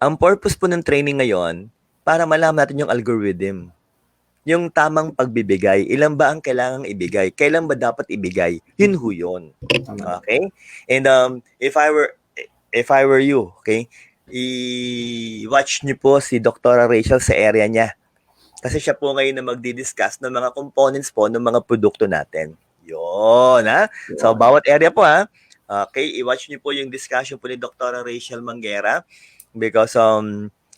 Ang purpose po ng training ngayon, para malaman natin yung algorithm. Yung tamang pagbibigay, ilan ba ang kailangang ibigay? Kailan ba dapat ibigay? Yun ho yun. Tama. Okay? And if I were you, okay, i-watch niyo po si Dr. Rachel sa area niya. Kasi siya po ngayon na magdi-discuss ng mga components po ng mga produkto natin. Yun, ha? So, bawat area po, ha? Okay, i-watch niyo po yung discussion po ni Dr. Rachel Manguera because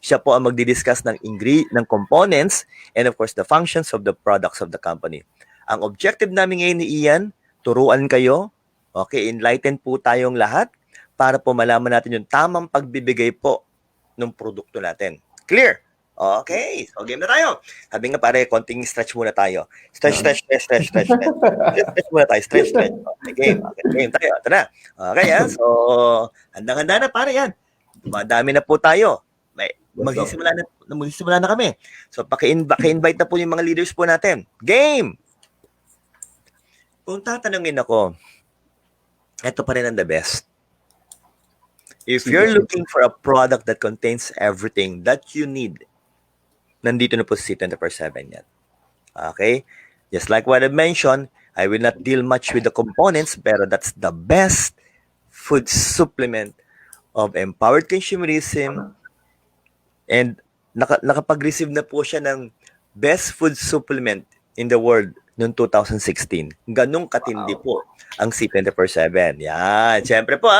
siya po ang magdi-discuss ng components and of course the functions of the products of the company. Ang objective namin ngayon ni Ian, turuan kayo, okay, enlighten po tayong lahat para po malaman natin yung tamang pagbibigay po ng produkto natin. Clear? Okay, so game na tayo. Sabi nga pare, konting stretch muna tayo. Stretch. Stretch muna tayo, stretch. Okay, game tayo. Tara. Okay, so handang-handa na pare yan. Madami na po tayo. Magsisimula na kami. So paki-invite na po yung mga leaders po natin. Game! Kung tatanungin ako, ito pa rin ang the best. If you're looking for a product that contains everything that you need, nandito na po si C24/7 yan. Okay? Just like what I mentioned, I will not deal much with the components, pero that's the best food supplement of empowered consumerism. And nakapag-receive na po siya ng best food supplement in the world noong 2016. Ganong katindi po ang C24/7. Yan. Siyempre po,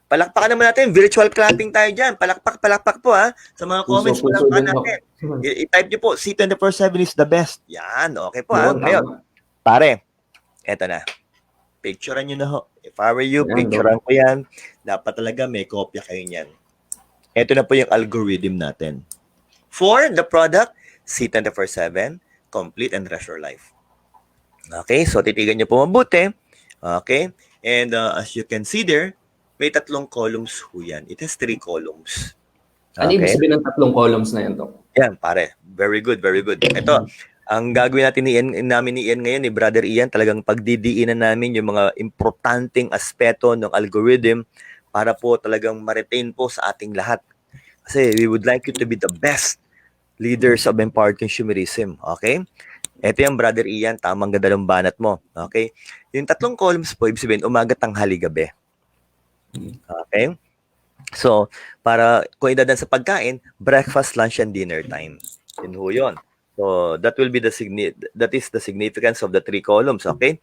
palakpakan naman natin. Virtual clapping tayo dyan. Palakpak po, sa mga comments, palakpakan natin. I-type niyo po, C24/7 is the best. Yan. Okay po, Ngayon, pare, eto na. Picturean nyo na ho. If I were you, picturean ko yan. Dapat talaga may kopya kayo niyan. Ito na po yung algorithm natin. For the product, C24/7, Complete and Restore Life. Okay, so titigan nyo po mabuti. Okay, and as you can see there, may 3 columns ho yan. It has 3 columns. Ano ibig sabihin ng 3 columns na yan, Doc? Yan, pare. Very good, very good. Ito, ang gagawin namin ni Ian ngayon, ni Brother Ian, talagang pagdidiinan namin yung mga importanteng aspeto ng algorithm para po talagang ma-retain po sa ating lahat. Kasi we would like you to be the best leaders of empowered consumerism. Okay? Ito yung Brother Ian, tamang ganda ng banat mo. Okay? Yung 3 columns po, ibig sabihin, umaga, tanghali, gabi. Okay? So, para kung idadaan sa pagkain, breakfast, lunch, and dinner time. Yun ho yun. So, that is the significance of the 3 columns. Okay?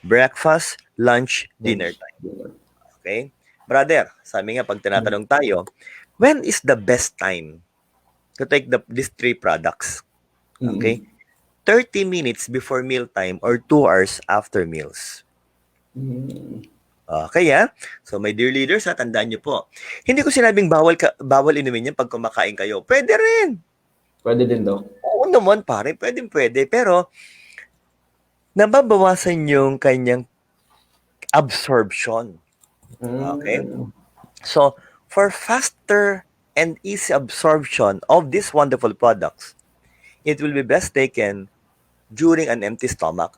Breakfast, lunch, dinner time. Okay? Brother, sabi nga, pag tinatanong tayo, when is the best time to take these 3 products? Okay? 30 minutes before mealtime or 2 hours after meals. Okay, So, my dear leaders, tandaan nyo po. Hindi ko sinabing bawal inumin yan pag kumakain kayo. Pwede rin. Pwede din, Doc. Oo naman, pare. Pwede. Pero, nababawasan yung kanyang absorption. Okay? So, for faster and easy absorption of these wonderful products, it will be best taken during an empty stomach.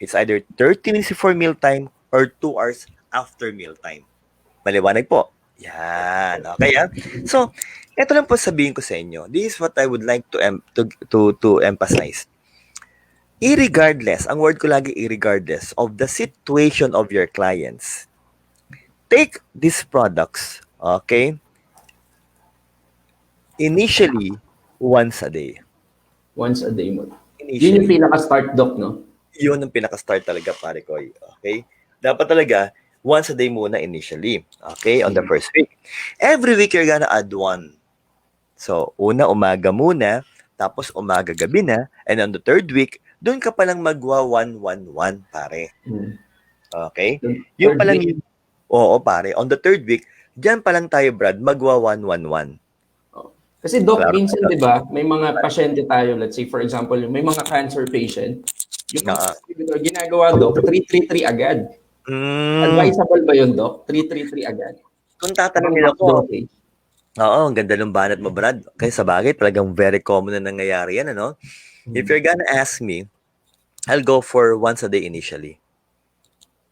It's either 30 minutes before mealtime or 2 hours after mealtime. Maliwanag po. Yan. Okay, So, ito lang po sabihin ko sa inyo. This is what I would like to emphasize. Irregardless, ang word ko lagi irregardless of the situation of your clients, take these products, okay, initially, once a day. Once a day mo. Yun yung pinaka-start, Doc, no? Yun ang pinaka-start talaga, pare ko. Okay? Dapat talaga, once a day muna initially. Okay? On the first week. Every week, you're gonna add 1. So, umaga muna, tapos umaga-gabi na, and on the 3rd week, doon ka palang magwa 1-1-1, pare. Okay? Yung palang yun. Oo, pare. On the 3rd week, dyan palang tayo, Brad, magwa 1-1-1. Kasi, Doc, minsan, di ba, may mga pasyente tayo, let's say, for example, may mga cancer patient, yung ginagawa, Doc, 3-3-3 agad. Advisable ba yun, Doc? 3-3-3 agad? Kung tatanungin ako, oo, ang ganda ng banat mo, Brad. Kaya sa bagay, talagang very common na nangyayari yan, ano? If you're gonna ask me, I'll go for once a day initially.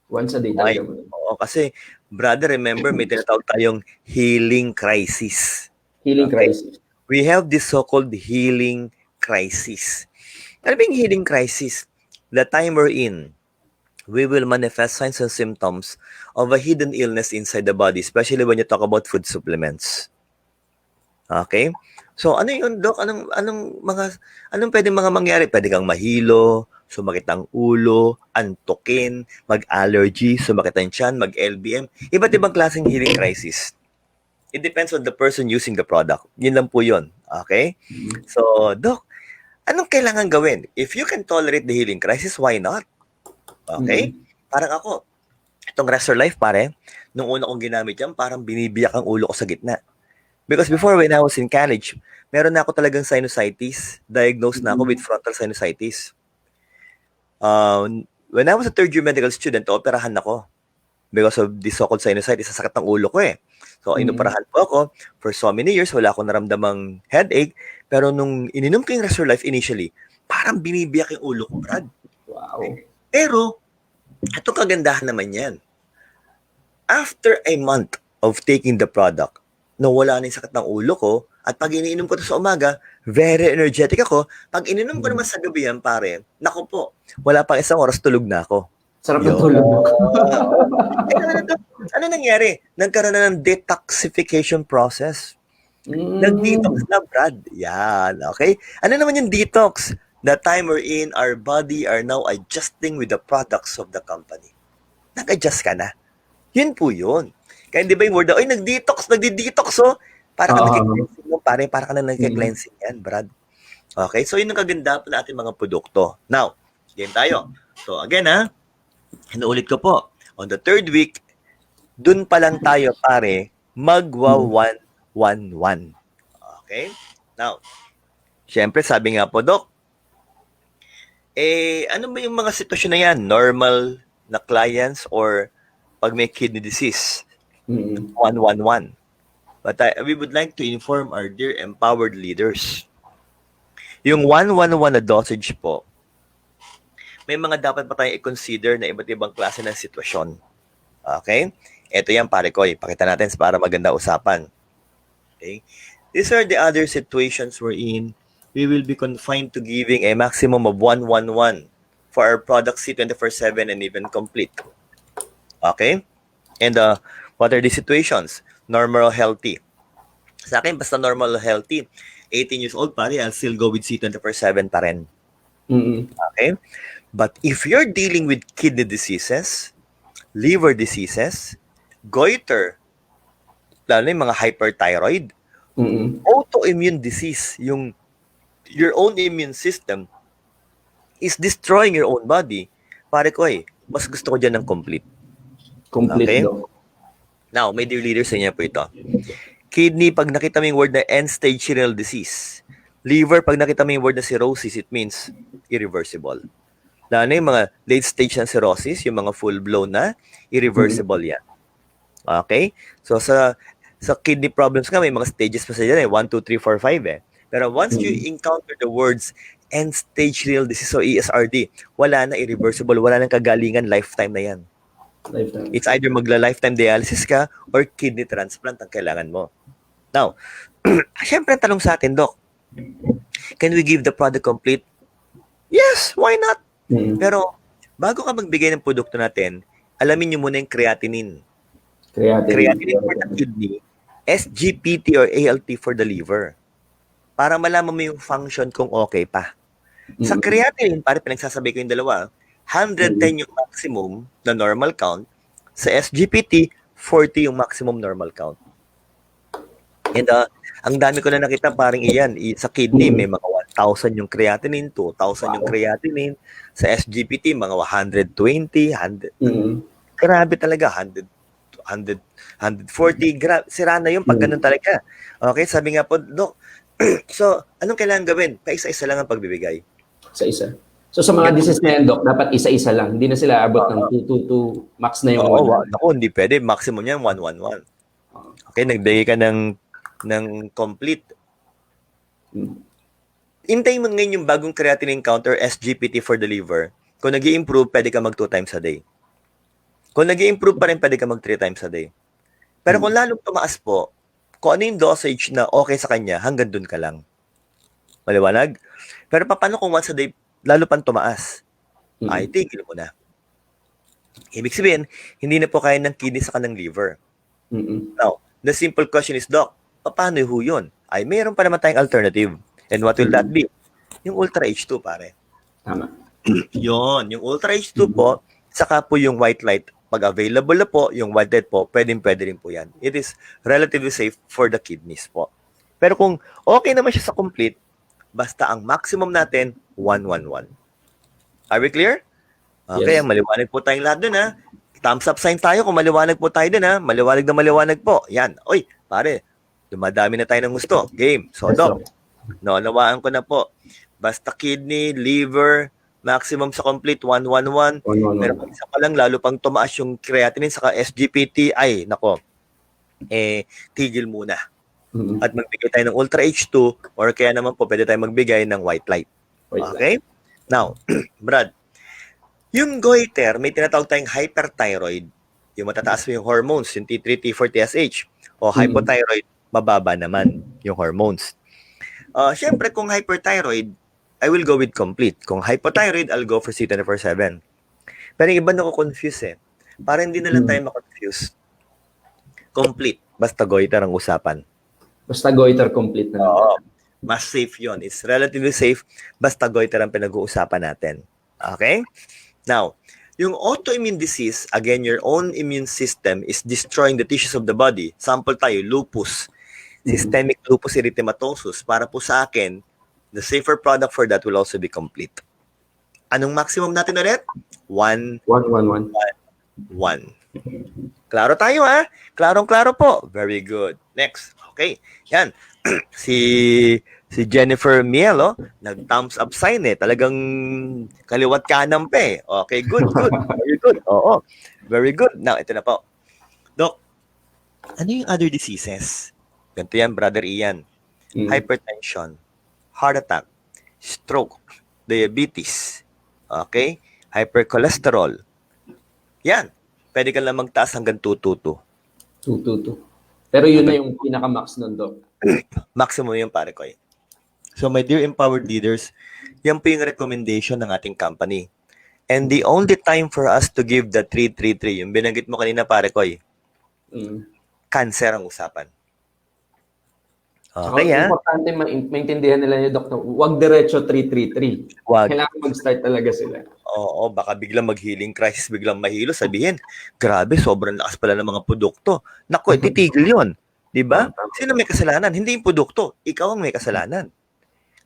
Once a day talaga mo? Oo, kasi, brother, remember, may tinatawag tayong healing crisis. Healing Okay? crisis. We have this so-called healing crisis. Ano ba yung healing crisis? The time we're in, we will manifest signs and symptoms of a hidden illness inside the body, especially when you talk about food supplements. Okay? So ano yun, Doc? Anong pwedeng mga mangyari? Pwede kang mahilo, sumakit ang ulo, antukin, mag-allergy, sumakit ang tiyan, mag-LBM. Iba't ibang klaseng healing crisis. It depends on the person using the product. Yun lang po yun. Okay? So, Doc, anong kailangan gawin? If you can tolerate the healing crisis, why not? Okay? Parang ako, itong Restore Life, pare, nung una kong ginamit yan, parang binibiyak ang ulo ko sa gitna. Because before, when I was in college, meron na ako talagang sinusitis. Diagnosed na ako with frontal sinusitis. When I was a third-year medical student, operahan ako. Because of this so-called sinusitis, sasakit ng ulo ko eh. So, inoperahan po ako. For so many years, wala akong naramdamang headache. Pero nung ininom ko yung Restore Life initially, parang binibiyak yung ulo ko, Brad. Wow. Pero, itong kagandahan naman yan. After a month of taking the product, nawala na yung sakit ng ulo ko, at pag iniinom ko ito sa umaga, very energetic ako. Pag ininom ko naman sa gabi yan, pare, naku po, wala pang isang oras tulog na ako. Sarap ng tulog. Ano nangyari? Nagkaroon na ng detoxification process. Nag-detox na, Brad. Yan, okay? Ano naman yung detox? The time we're in, our body are now adjusting with the products of the company. Nag-adjust ka na. Yun po yun. Kaya di ba yung word, oy, nag-detox, oh. Para ka nag-cleansing mo, para ka na nag-cleansing yan, Brad. Okay, so yun ang kaganda po natin mga produkto. Now, game tayo. So again, inuulit ko po, on the third week, dun pa lang tayo, pare, magwa-1-1-1. Okay? Now, syempre, sabi nga po, Doc, ano ba yung mga sitwasyon na yan? Normal na clients or pag may kidney disease? 1-1-1. But we would like to inform our dear empowered leaders. Yung 1-1-1 na dosage po, may mga dapat pa tayong i-consider na iba't ibang klase ng sitwasyon. Okay? Ito yan, pare ko. Pakita natin para maganda usapan. Okay? These are the other situations wherein we will be confined to giving a maximum of 1-1-1 for our product C24/7 and even complete. Okay? And what are the situations? Normal healthy. Sa akin, basta normal healthy, 18 years old, pare, I'll still go with C24/7 pa rin. Okay? But if you're dealing with kidney diseases, liver diseases, goiter, lalo na yung mga hyperthyroid, autoimmune disease, your own immune system is destroying your own body, pare ko mas gusto ko dyan ng complete. Complete, okay? Doc. Now, may dear leaders sa inyo po ito. Kidney, pag nakita mo yung word na end-stage renal disease. Liver, pag nakita mo yung word na cirrhosis, it means irreversible. Lalo na yung mga late-stage na cirrhosis, yung mga full-blown na, irreversible yan. Okay? So, sa kidney problems nga, may mga stages pa sa dyan 1, 2, 3, 4, 5 Pero once you encounter the words end-stage renal disease o ESRD, wala na irreversible, wala nang kagalingan, lifetime na yan. Lifetime. It's either magla-lifetime dialysis ka or kidney transplant ang kailangan mo. Now, syempre tanong sa atin, Doc, can we give the product complete? Yes, why not? Pero, bago ka magbigay ng produkto natin, alamin nyo muna yung creatinine. Creatinine for the kidney, SGPT or ALT for the liver. Para malaman mo yung function kung okay pa. Sa creatinine, pare, pinagsasabay ko yung dalawa. 110 yung maximum na normal count. Sa SGPT, 40 yung maximum normal count. And ang dami ko na nakita parang iyan. Sa kidney, may mga 1,000 yung creatinine, 2,000 yung creatinine. Sa SGPT, mga 120, 100. Grabe talaga, 140. Sira na yung pag ganun talaga. Okay, sabi nga po, Doc, so, anong kailangan gawin? Paisa-isa lang ang pagbibigay. Isa-isa. So sa mga disease na yan, Doc, dapat isa-isa lang. Hindi na sila abot ng 2, max na yung 1. Naku, hindi pwede. Maximum yan, 1-1-1. Okay, nagbigay ka ng complete. Hintayin mo ngayon yung bagong creatinine count or SGPT for the liver. Kung nag-i-improve, pwede ka mag 2 times a day. Kung nag-i-improve pa rin, pwede ka mag 3 times a day. Pero kung lalong tumaas po, kung ano yung dosage na okay sa kanya, hanggang dun ka lang. Maliwanag? Pero paano kung once a day, lalo pang tumaas? Ay, tigil mo na. Ibig sabihin, hindi na po kaya ng kidney sa kanang liver. Now, the simple question is, Doc, paano ho yun? Ay, mayroon pa naman tayong alternative. And what will that be? Yung Ultra H2, pare. Tama. Yun, yung Ultra H2 po, saka po yung white light. Pag available na po, yung white light po, pwede rin po yan. It is relatively safe for the kidneys po. Pero kung okay naman siya sa complete, basta ang maximum natin, 111. Are we clear? Okay, Yes. maliwanag po tayong lahat dun, ha? Thumbs up sign tayo kung maliwanag po tayo dun, ha? Maliwanag na maliwanag po. Yan. Oy, pare, dumadami na tayo ng gusto. Game. So, Yes, Doc, nawaan ko na po. Basta kidney, liver, maximum sa complete, 111. 111. Pero kung isa pa lang, lalo pang tumaas yung creatinine saka SGPT, ay, nako, tigil muna. At magbigay tayo ng Ultra H2 or kaya naman po, pwede tayo magbigay ng white light. Okay? Now, Brad, yung goiter, may tinatawag tayong hyperthyroid. Yung matataas mo yung hormones, yung T3, T4, TSH. O hypothyroid, mababa naman yung hormones. Siyempre, kung hyperthyroid, I will go with complete. Kung hypothyroid, I'll go for C24/7. Pero yung iba nako-confuse eh. Para hindi na lang tayo makonfuse. Complete, basta goiter ang usapan. Basta goiter complete na. Oo. Mas safe yon. It's relatively safe, basta goiter ang pinag-uusapan natin. Okay? Now, yung autoimmune disease, again, your own immune system is destroying the tissues of the body. Sample tayo, lupus. Systemic lupus erythematosus. Para po sa akin, the safer product for that will also be complete. Anong maximum natin ulit? 111. 1. Klaro tayo, ha? Klarong-klaro po. Very good. Next. Okay. Yan. Si Jennifer Mielo, nag-thumbs up sign eh. Talagang kaliwat kanan pa eh. Okay, good. Very good. Oo. Very good. Now, ito na po. Doc, ano yung other diseases? Ganito yan, Brother Ian. Hypertension, heart attack, stroke, diabetes, okay? Hypercholesterol. Yan. Pwede ka lang magtaas hanggang 222. 222. Pero yun na yung pinaka-max nun, Doc. Maximum yung pare ko eh. So my dear empowered leaders, yan po yung recommendation ng ating company. And the only time for us to give the 333, yung binanggit mo kanina pare ko eh, cancer ang usapan. Okay, so, importante maintindihan nila yung Doc, huwag diretso 333. Wag. Kailangan mag-start talaga sila. Oo, baka biglang mag-healing crisis, biglang mahilo, sabihin, grabe, sobrang lakas pala ng mga produkto. Naku, titigil yun. Diba? Sino may kasalanan? Hindi yung produkto. Ikaw ang may kasalanan.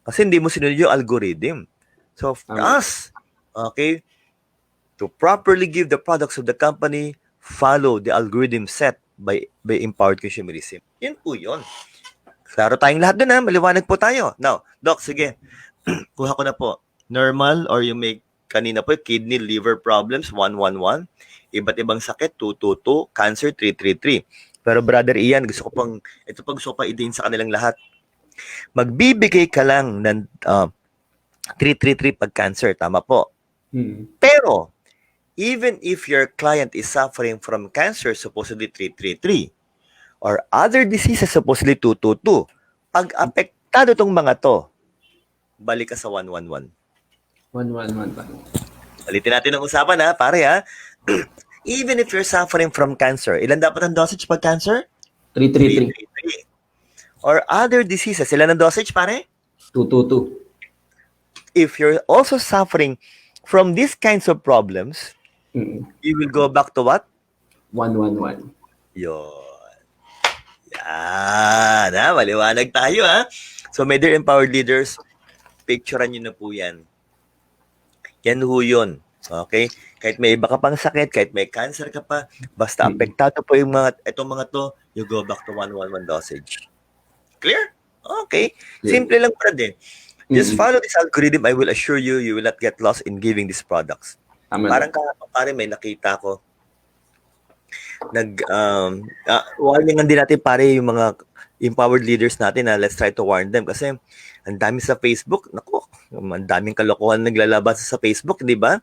Kasi hindi mo sinunod yung algorithm. So, for us, okay, to properly give the products of the company, follow the algorithm set by Empowered Consumerism. Yun po yun. Klaro tayong lahat dun, ha? Maliwanag po tayo. Now, Doc, sige. Kuha ko na po. Normal or yung may kanina po, kidney, liver problems, 111. Iba't ibang sakit, 222. Cancer, 333. Pero Brother Ian, gusto ko gusto ko pang i-din sa kanilang lahat. Magbibigay ka lang ng 333 pag cancer. Tama po. Pero, even if your client is suffering from cancer, supposedly 333, or other diseases, supposedly 222, pag apektado tong mga to, balik ka sa 111. 111 pa. Balitin natin ang usapan, ha, pare, ha. Even if you're suffering from cancer, ilan dapat ang dosage pag cancer? 333. 333. Or other diseases, ilan ang dosage, pare? 222. If you're also suffering from these kinds of problems, you will go back to what? 111. Yun. Yan, ha? Maliwanag tayo, ha? So, my dear empowered leaders, picturean nyo na po yan. Yan ho yun. Okay? Kahit may iba ka pang sakit, kahit may cancer ka pa, basta apektado po yung itong mga to, you go back to 111 dosage. Clear? Okay. Simple lang pa din. Just follow this algorithm. I will assure you, you will not get lost in giving these products. Amen. Parang pare, may nakita ko. Warningan din natin pare yung mga empowered leaders natin na let's try to warn them kasi ang dami sa Facebook. Naku, ang daming kalokohan naglalabas sa Facebook, di ba?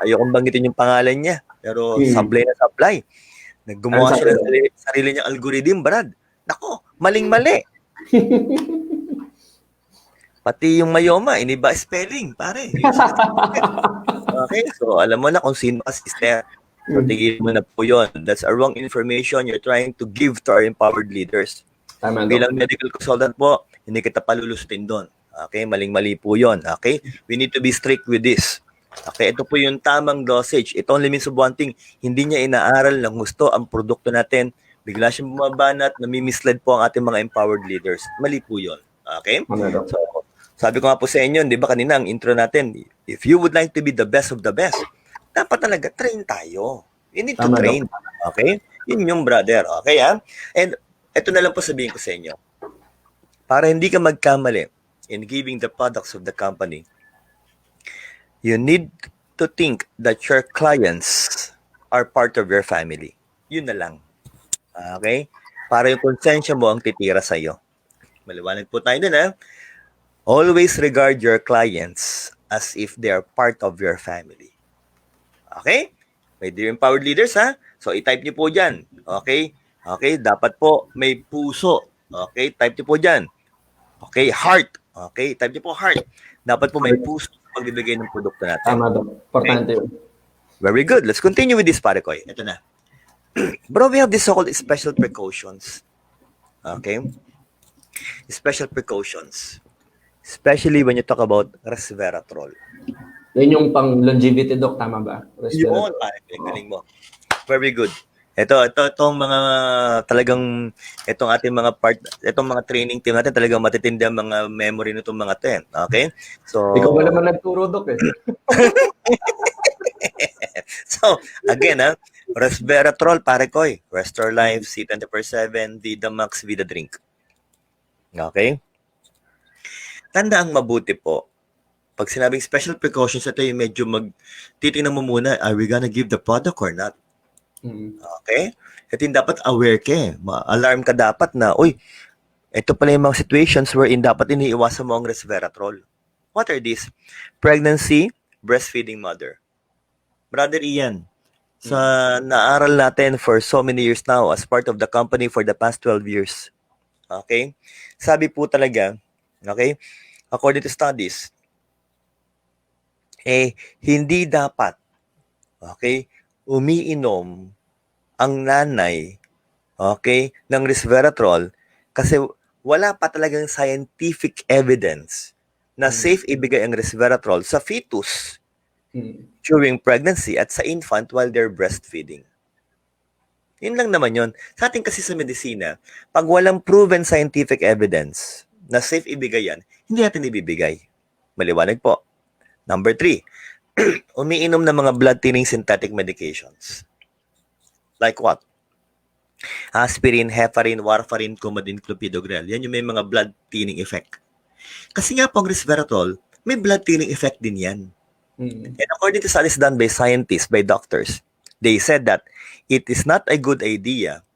Ayokong banggitin yung pangalan niya, pero supply na supply. Naggumawa Ano siya ng sabi sarili niyang algorithm, Brad. Nako, maling-mali. Pati yung mayoma, iniba spelling, pare. Yung sister. Okay, so alam mo na kung sino ka sister. So tigil mo na po yun. That's a wrong information you're trying to give to our empowered leaders. Tama, Doc. Bilang medical consultant po, hindi kita palulusutin doon. Okay, maling-mali po yun. Okay, we need to be strict with this. Okay, ito po yung tamang dosage. It only means of one thing, hindi niya inaaral ng gusto ang produkto natin. Bigla siyang bumabanat, nami-mislead po ang ating mga empowered leaders. Mali po yun. Okay? Tama, Doc. So, sabi ko nga po sa inyo, di ba kanina ang intro natin, if you would like to be the best of the best, dapat talaga train tayo. You need to Tama, train. Okay? Yun yung brother. Okay, ha? And ito na lang po sabihin ko sa inyo. Para hindi ka magkamali in giving the products of the company, you need to think that your clients are part of your family. Yun na lang. Okay? Para yung konsensya mo ang titira sa iyo. Maliwanag po tayo dun, ha? Always regard your clients as if they are part of your family. Okay? May dear empowered leaders, ha? So, i-type niyo po dyan. Okay? Okay? Dapat po may puso. Okay? Type niyo po dyan. Okay? Heart. Okay? Type niyo po heart. Dapat po may puso pagbibigay ng produkto natin. Tama, Doc. Importante yun. Very good. Let's continue with this, pare koy. Ito na. Bro, we have this so-called special precautions. Okay? Special precautions. Especially when you talk about resveratrol. Yun yung pang longevity, Doc. Tama ba? Yun, pare. Galing mo. Very good. Itong mga talagang, itong ating mga itong mga training team natin, talagang matitindi ang mga memory nitong mga to. Okay? So, Ikaw ba naman nagturo, Doc, eh? So, again, resveratrol, pare koy. Restore Life, C24/7, Vida Max, Vida Drink. Okay? Tanda ang mabuti po. Pag sinabing special precautions, ito yung medyo titingnan mo muna, are we gonna give the product or not? Okay? Ito yung dapat aware ka eh. Ma-alarm ka dapat na, uy, ito pala yung mga situations wherein dapat iniiwasan mo ang resveratrol. What are these? Pregnancy, breastfeeding mother. Brother Ian, sa naaral natin for so many years now as part of the company for the past 12 years. Okay? Sabi po talaga, okay, according to studies, hindi dapat, okay, umiinom ang nanay, okay, ng resveratrol kasi wala pa talagang scientific evidence na safe ibigay ang resveratrol sa fetus during pregnancy at sa infant while they're breastfeeding. Yun lang naman yun. Sa atin kasi sa medisina, pag walang proven scientific evidence na safe ibigay yan, hindi natin ibibigay. Maliwanag po. Number 3, umiinom ng mga blood-thinning synthetic medications. Like what? Aspirin, heparin, warfarin, Coumadin, clopidogrel. Yan yung may mga blood-thinning effect. Kasi nga po ang resveratrol, may blood-thinning effect din yan. And according to studies done by scientists, by doctors, they said that it is not a good idea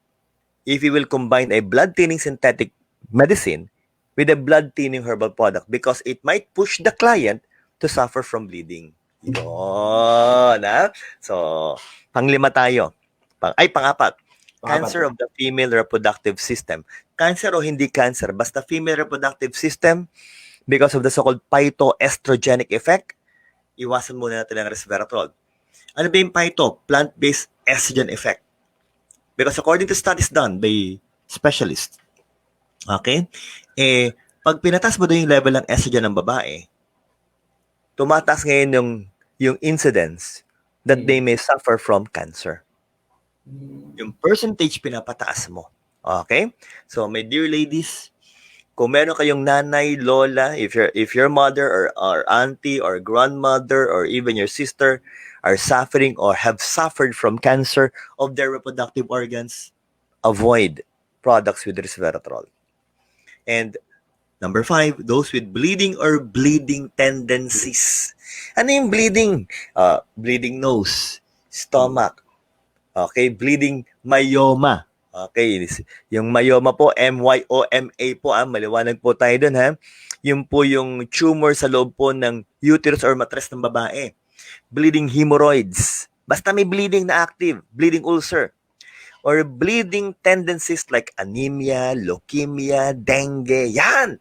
if you will combine a blood-thinning synthetic medicine with a blood-thinning herbal product because it might push the client to suffer from bleeding. Yun, ha? So, panglima tayo. Pang-apat. Cancer of the female reproductive system. Cancer o hindi cancer, basta female reproductive system, because of the so-called phytoestrogenic effect, iwasan muna natin ang resveratrol. Ano ba yung phyto? Plant-based estrogen effect. Because according to studies done by specialists, okay, pag pinatas mo doon yung level ng estrogen ng babae, tumataas ngayon yung incidence that they may suffer from cancer. Yung percentage pinapataas mo. Okay? So, my dear ladies, kung meron kayong nanay, lola, if your mother or auntie or grandmother or even your sister are suffering or have suffered from cancer of their reproductive organs, avoid products with resveratrol. And number 5, those with bleeding or bleeding tendencies. Ano yung bleeding? Bleeding nose, stomach, okay, bleeding myoma. Okay, yung myoma po, MYOMA po, maliwanag po tayo dun, ha? Yung po yung tumor sa loob po ng uterus or matres ng babae. Bleeding hemorrhoids. Basta may bleeding na active, bleeding ulcer. or bleeding tendencies like anemia, leukemia, dengue, yan.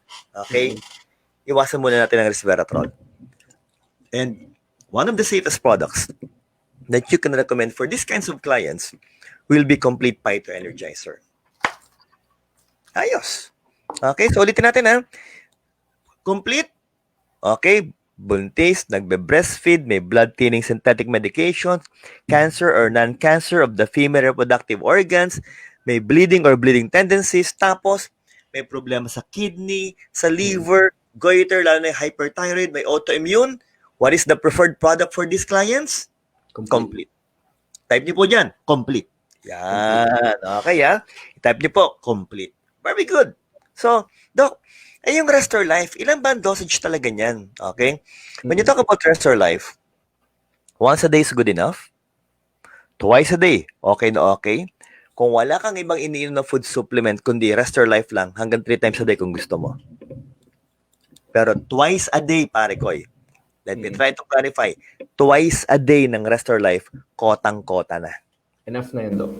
Okay? Iwasan muna natin ang resveratrol. And one of the safest products that you can recommend for these kinds of clients will be Complete Phyto Energizer. Ayos. Okay, so ulitin natin ha. Complete. Okay, buntis, nagbe-breastfeed, may blood thinning synthetic medications, cancer or non-cancer of the female reproductive organs, may bleeding or bleeding tendencies, tapos may problema sa kidney, sa liver, goiter, lalo na yung hyperthyroid, may autoimmune. What is the preferred product for these clients? Complete. Type niyo po dyan, complete. Yan. Okay, ha? Type niyo po, complete. Very good. So, Doc, yung Restore Life, ilan ba ang dosage talaga niyan? Okay? When you talk about Restore Life, once a day is good enough. Twice a day, okay na okay. Kung wala kang ibang iniinom na food supplement, kundi Restore Life lang, hanggang 3 times a day kung gusto mo. Pero twice a day, pare koy. Let me try to clarify. Twice a day ng Restore Life, kotang-kota na. Enough na yun, Doc.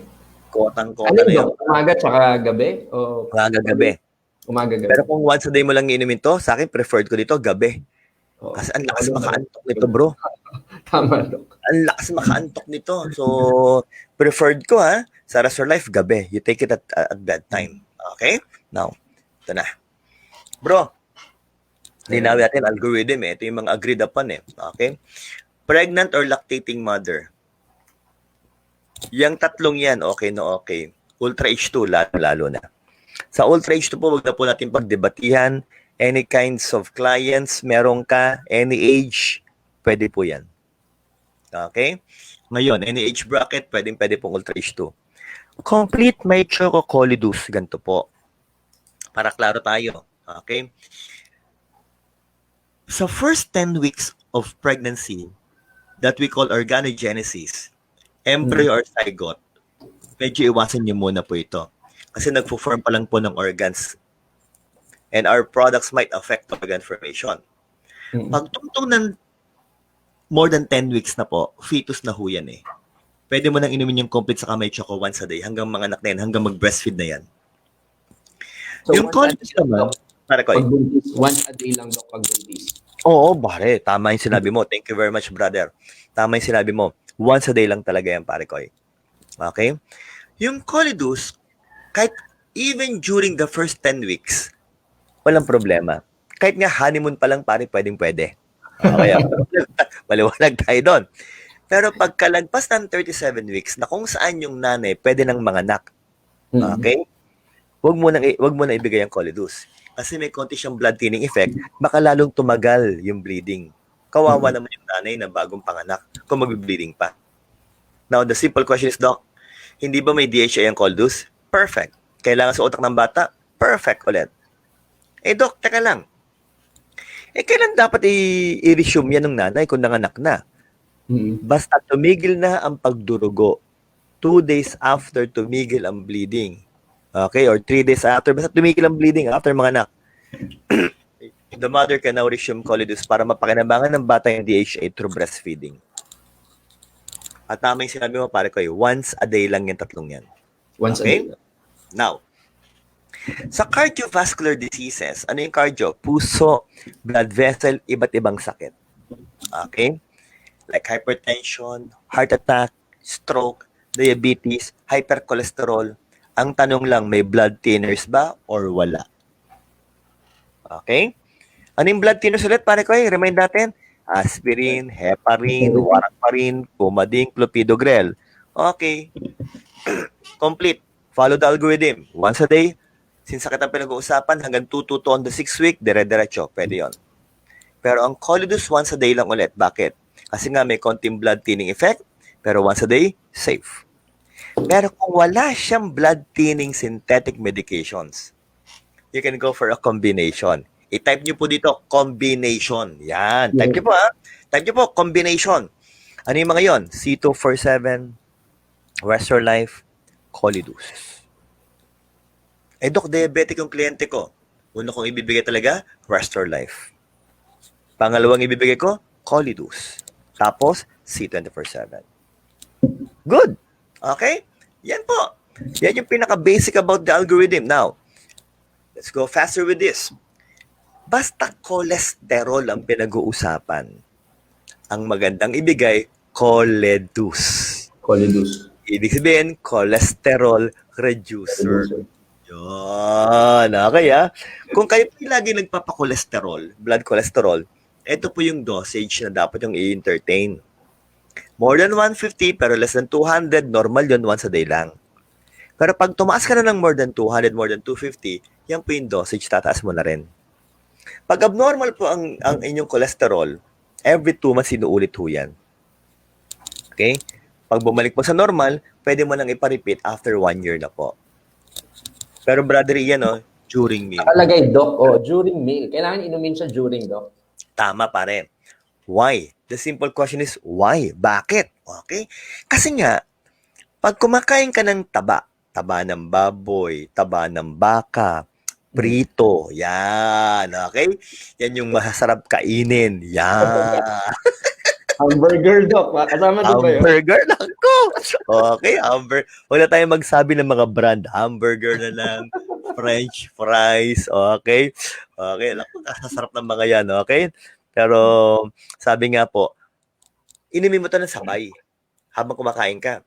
Kotang-kota Ano na yun, yun. Doc? Umaga tsaka gabi? O Gabi. umaga-gabi? Pero kung once a day mo lang inumin to, sa akin, preferred ko dito, gabi. Oo. Kasi ang lakas makaantok nito, bro. Tama, Doc. Ang lakas makaantok nito. So, preferred ko ha, sa Restore Life, gabi. You take it at that time. Okay? Now, ito na. Bro, linawin natin algorithm eh. Ito yung mga agreed upon eh. Okay? Pregnant or lactating mother. Yang tatlong yan, okay na okay. Ultra H2, lalo na. Sa Ultra H2 po, wag na po natin pagdebatihan. Any kinds of clients, meron ka, any age, pwede po yan. Okay? Ngayon, any age bracket, pwede pong Ultra H2. Complete may chococolidus, ganito po. Para klaro tayo. Okay? Sa first 10 weeks of pregnancy, that we call organogenesis, embryo or zygote, medyo iwasan niyo muna po ito. Kasi nagpo-form pa lang po ng organs. And our products might affect organ formation. Pag tungtong ng more than 10 weeks na po, fetus na ho yan eh. Pwede mo nang inumin yung complete sa kamay choco once a day hanggang mga anak na yan, hanggang mag-breastfeed na yan. So, yung colibus naman, para ko once a day lang, Doc, pagbuntis. Oo, pare. Tama yung sinabi mo. Thank you very much, brother. Tama yung sinabi mo. Once a day lang talaga yan, pare ko. Okay? Yung colidus, kahit even during the first 10 weeks, walang problema. Kahit nga honeymoon pa lang, pare, pwedeng-pwede. Okay, maliwanag tayo doon. Pero pagkalagpas ng 37 weeks, na kung saan yung nanay pwede nang manganak, okay? Wag mo na ibigay ang colidus. Kasi may konti siyang blood thinning effect, baka lalong tumagal yung bleeding. Kawawa naman yung nanay na bagong panganak kung mag-bleeding pa. Now, the simple question is, Doc, hindi ba may DHA ang colidus? Perfect. Kailangan sa utak ng bata? Perfect ulit. Eh, Doc, teka lang. Eh, kailan dapat i-resume yan ng nanay kung nanganak na? Basta tumigil na ang pagdurugo. 2 days after tumigil ang bleeding. Okay? Or 3 days after. Basta tumigil ang bleeding after mga anak. The mother can now resume colidus para mapakinabangan ng bata yung DHA through breastfeeding. At tama yung sinabi mo, pare ko, once a day lang yung tatlong yan. Once okay? a day. Now, sa cardiovascular diseases, ano yung cardio? Puso, blood vessel, iba't ibang sakit. Okay? Like hypertension, heart attack, stroke, diabetes, hypercholesterol. Ang tanong lang, may blood thinners ba or wala? Okay? Ano yung blood thinners ulit, pare ko? Remind natin. Aspirin, heparin, warfarin, Coumadin, clopidogrel. Okay. Complete. Follow the algorithm. Once a day, since sakit ang pinag-uusapan, hanggang 2 on the 6th week, dire-diretso. Pwede yon. Pero ang colidus, once a day lang ulit. Bakit? Kasi nga may konting blood thinning effect, pero once a day, safe. Pero kung wala siyang blood thinning synthetic medications, you can go for a combination. I-type nyo po dito, combination. Yan. Type nyo po, ha? Type nyo po, combination. Ano yung mga yon? C247, Restore Life, colidus. Eh, Doc, diabetic yung kliyente ko. Una kong ibibigay talaga, Restore Life. Pangalawang ibibigay ko, colidus. Tapos, C247. Good. Okay? Yan po. Yan yung pinaka-basic about the algorithm. Now, let's go faster with this. Basta cholesterol ang pinag-uusapan, ang magandang ibigay, choleduz. Choleduz. Ibig sabihin, cholesterol reducer. Reducer. Yun. Okay, ah. Kung kayo po lagi nagpapakolesterol, blood cholesterol, ito po yung dosage na dapat yung i-entertain. More than 150 pero less than 200, normal yun, once a day lang. Pero pag tumaas ka na ng more than 200, more than 250, yan po yung dosage, tataas mo na rin. Pag abnormal po ang inyong cholesterol, every 2 months inuulit ho yan. Okay? Pag bumalik po sa normal, pwede mo nang ipa-repeat after 1 year na po. Pero brother Ian, during meal. Nakalagay, Doc, during meal. Kailangan inumin siya during, Doc. Tama pare. Why? The simple question is, why? Bakit? Okay? Kasi nga, pag kumakain ka ng taba ng baboy, taba ng baka, prito, yan, okay? Yan yung masarap kainin, yan. Hamburger, Doc. Kasama din ba yun? Hamburger lang ko. Okay, Huwag na tayo magsabi ng mga brand. Hamburger na lang. French fries. Okay? Okay. Alam ko, kasasarap ng mga yan. Okay? Pero, sabi nga po, inumin mo ito ng sabay habang kumakain ka.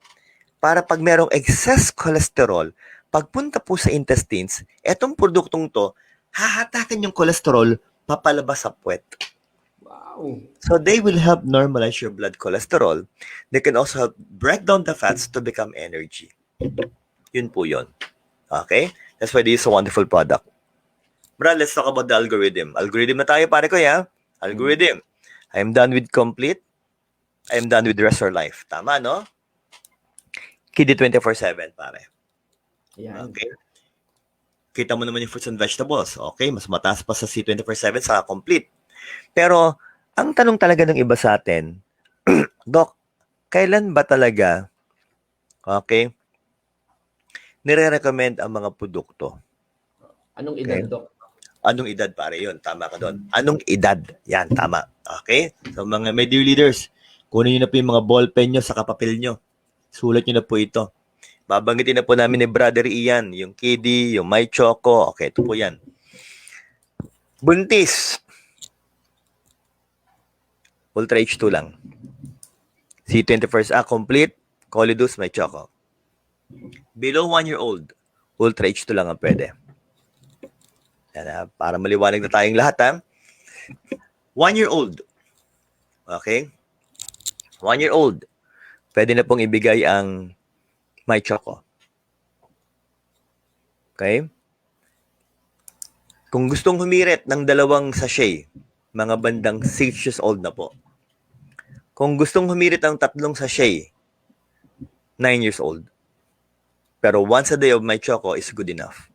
Para pag merong excess cholesterol, pagpunta po sa intestines, etong produktong to, hahatakan yung cholesterol papalabas sa puwet. Wow. So they will help normalize your blood cholesterol. They can also help break down the fats to become energy. Yun po yun. Okay? That's why this is a wonderful product. Brad, let's talk about the algorithm. Algorithm na tayo, pare ko, ya? Algorithm. I'm done with complete. I'm done with the rest of life. Tama, no? Kiddy 24/7, pare. Yan. Okay? Kita mo naman yung fruits and vegetables. Okay? Mas mataas pa sa C24/7 sa complete. Pero, ang tanong talaga ng iba sa atin, Doc, kailan ba talaga, okay, nire-recommend ang mga produkto? Anong edad, Okay. Doc? Anong edad, pare? Yun, tama ka doon. Anong edad? Yan, tama. Okay? So, mga my dear leaders, kunin nyo na po yung mga ballpen nyo sa papel nyo. Sulat nyo na po ito. Babanggitin na po namin ni Brother Ian, yung Kiddy, yung My Choco. Okay, ito po yan. Buntis. Ultra H2 lang. C21st complete. Choleduz, My Choco. Below 1-year-old, Ultra H2 lang ang pwede. Yan, para maliwanag na tayong lahat, ha? 1-year-old. Okay? 1-year-old. Pwede na pong ibigay ang My Choco. Okay? Kung gustong humirit ng 2 sachet, mga bandang 6 years old na po. Kung gustong humirit ng 3 sachet, 9 years old. Pero once a day of My Choco is good enough.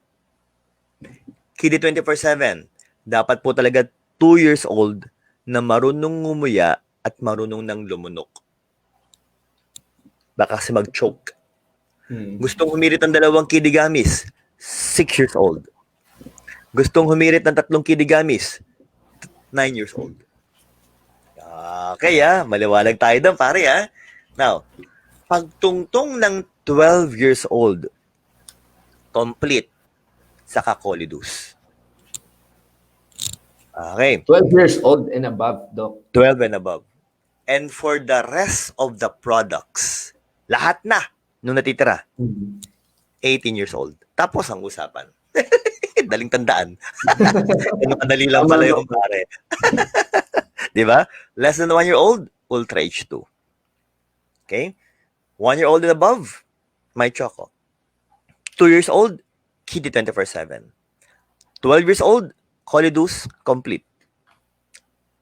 Kiddy 24/7, dapat po talaga 2 years old na marunong ngumuya at marunong nang lumunok. Baka kasi mag-choke. Gustong humirit ng 2 Kiddy Gummies, 6 years old. Gustong humirit ng 3 Kiddy Gummies, 9 years old. Okay, maliwanag tayo doon, pare, Now, pagtungtong ng 12 years old, complete, saka Choleduz. Okay. 12 years old and above, Doc. 12 and above. And for the rest of the products, lahat na nung natitira, 18 years old. Tapos ang usapan. Daling tandaan. Ano kadali lang pala yung pare. Di ba? Less than 1 year old, Ultra H2. Okay? 1 year old and above, My Choco. 2 years old, Kiddy 24/7. 12 years old, Choleduz complete.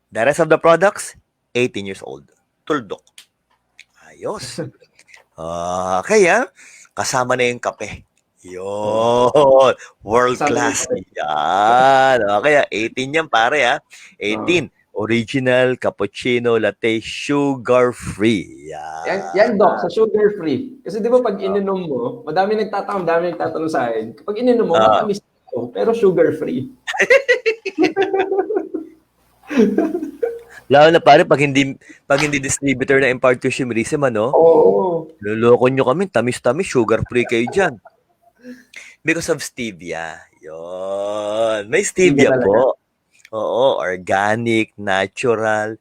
The rest of the products, 18 years old. Tuldok. Ayos. Okay, kasama na yung kape. Yun. World class. Yan. Okay, 18 yan, pare, 18. Original, cappuccino, latte, sugar-free. Yan, Doc, sa sugar-free. Kasi di ba pag ininom mo, madami nagtatanong sa akin, kapag ininom mo, matamis ito, pero sugar-free. Lalo na pare pag hindi distributor na impartialism, ano? Oo. Loloko nyo kami, tamis-tamis, sugar-free kayo dyan. Because of stevia. Yon. May Hindi stevia talaga. po. Oo, organic, natural,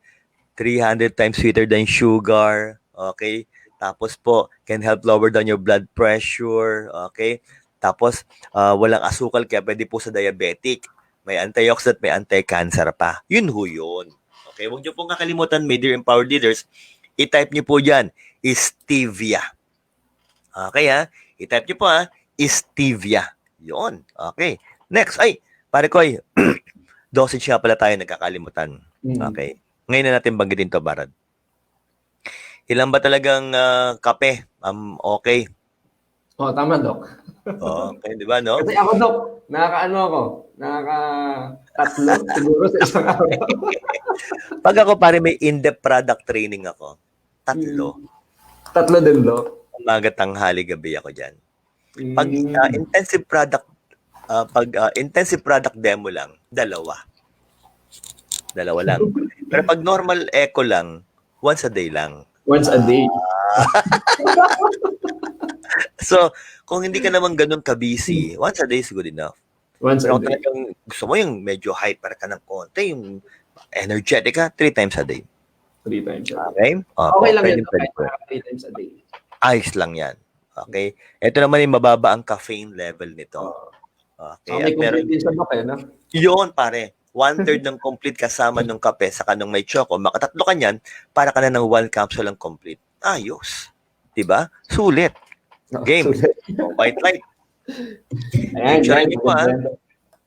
300 times sweeter than sugar. Okay? Tapos po, can help lower down your blood pressure. Okay? Tapos, walang asukal kaya pwede po sa diabetic. May antioxidant, may anti-cancer pa. Yun ho yun. Okay? Huwag niyo pong kakalimutan, my dear empowered leaders, i-type niyo po dyan, stevia. Okay ha? I-type niyo po ha, stevia. Yun. Okay. Next. Ay, pare ko, dosage nga pala tayo nagkakalimutan. Okay. Ngayon na natin banggitin to, Barad. Ilan ba talagang kape? Okay. Oo, tama, Doc. Okay, di ba, no? Kasi ako, Doc, tatlo siguro sa isang araw. Pag ako, pare, may in-depth product training ako, tatlo. Tatlo din, Doc. Umaga, tanghali, gabi ako dyan. Pag intensive product demo lang, dalawa. Dalawa lang. Pero pag normal echo lang, once a day lang. Once a day. So, kung hindi ka naman ganun ka-busy, once a day is good enough. Once Pero a kung day. talagang gusto mo yung medyo hyper ka ng konti, yung energetic ka, 3 times a day. 3 times a day. Okay? Okay lang pwede, yan, Doc. pwede, Kahit mga 3 times a day. Ayos lang yan. Okay? Ito naman yung mababa ang caffeine level nito. Okay? May Pero complete din sa Doc, no? yun, pare. 1/3 ng complete kasama ng kape sa kanong may choco. Makatatlo ka niyan, para ka na ng 1 capsule ang complete. Ayos. Diba? Sulit. Game. White light. Ayan, Try yan. niyo po,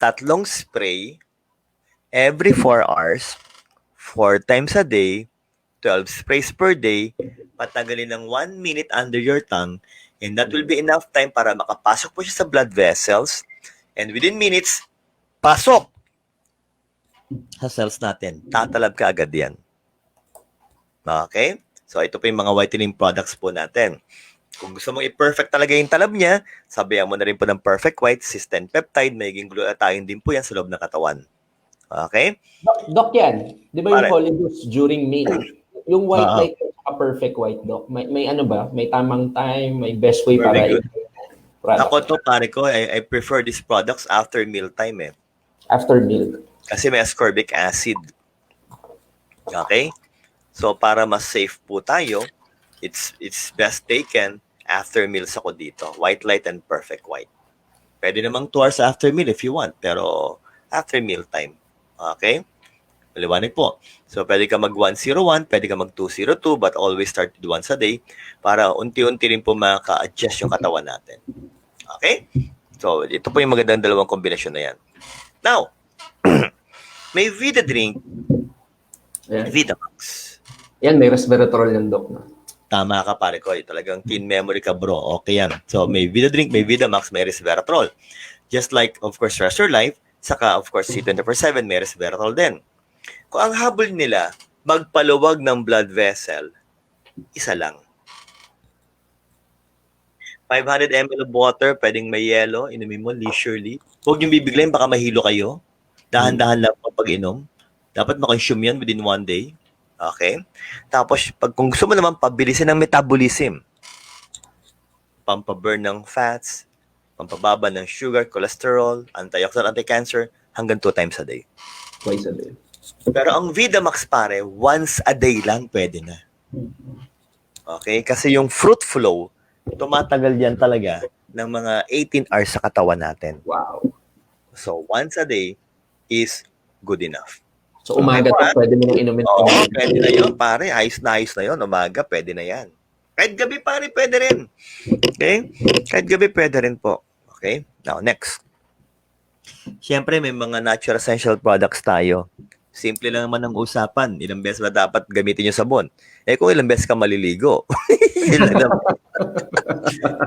3 spray every 4 hours, 4 times a day, 12 sprays per day, patagalin ng 1 minute under your tongue, and that will be enough time para makapasok po siya sa blood vessels, and within minutes, pasok sa cells natin. Tatalab ka agad yan. Okay? So, ito po yung mga whitening products po natin. Kung gusto mong i-perfect talaga yung talab niya, sabayan mo na rin po ng Perfect White, cysteine peptide, magiging glutathione din po yan sa loob ng katawan. Okay? Doc yan. Di ba yung Pare. Holy Ghost during meal? Yung white Oo. light at perfect white, Doc. May ano ba? May tamang time? May best way Very para good. product? Ako to, pare ko, I prefer these products after mealtime eh. After meal. Kasi may ascorbic acid. Okay? So, para mas safe po tayo, it's best taken after meals ako dito. White light and perfect white. Pwede namang 2 hours after meal if you want, pero after meal time. Okay? Maliwanag po. So, pwede ka mag 101, pwede ka mag 202, but always start with once a day para unti-unti rin po maka-adjust yung katawan natin. Okay? So, ito po yung magandang dalawang kombinasyon na yan. Now, may Vida drink, Ayan. Vidamax. Yan, may resveratrol yan, Doc. No? Tama ka, pare ko. Talagang keen memory ka, bro. Okay yan. So, may Vida drink, may Vidamax, may resveratrol. Just like, of course, Restore Life, saka, of course, C24/7, may resveratrol din. Kung ang habol nila, magpaluwag ng blood vessel, isa lang. 500 ml of water, pwedeng may yelo, inumin mo leisurely. Huwag yung bibiglayin, baka mahilo kayo. Dahan-dahan lang pag-inom. Dapat makonsume yan within 1 day. Okay? Tapos, kung gusto mo naman, pabilisin ang metabolism. Pampaburn ng fats, pampababa ng sugar, cholesterol, antioxidant, anti-cancer, hanggang 2 times a day. Twice a day. Pero ang Vidamax, pare, once a day lang pwede na. Okay? Kasi yung fruit flow, tumatagal yan talaga ng mga 18 hours sa katawan natin. Wow. So, once a day is good enough. So, umaga to, pwede mo nang inumin. Oo, pwede na yun, pare. Ayos na yun. Umaga, pwede na yan. Kahit gabi, pare, pwede rin. Okay? Kahit gabi, pwede rin po. Okay? Now, next. Siyempre, may mga natural essential products tayo. Simple lang naman ang usapan. Ilang beses ba dapat gamitin yung sabon? Kung ilang beses ka maliligo.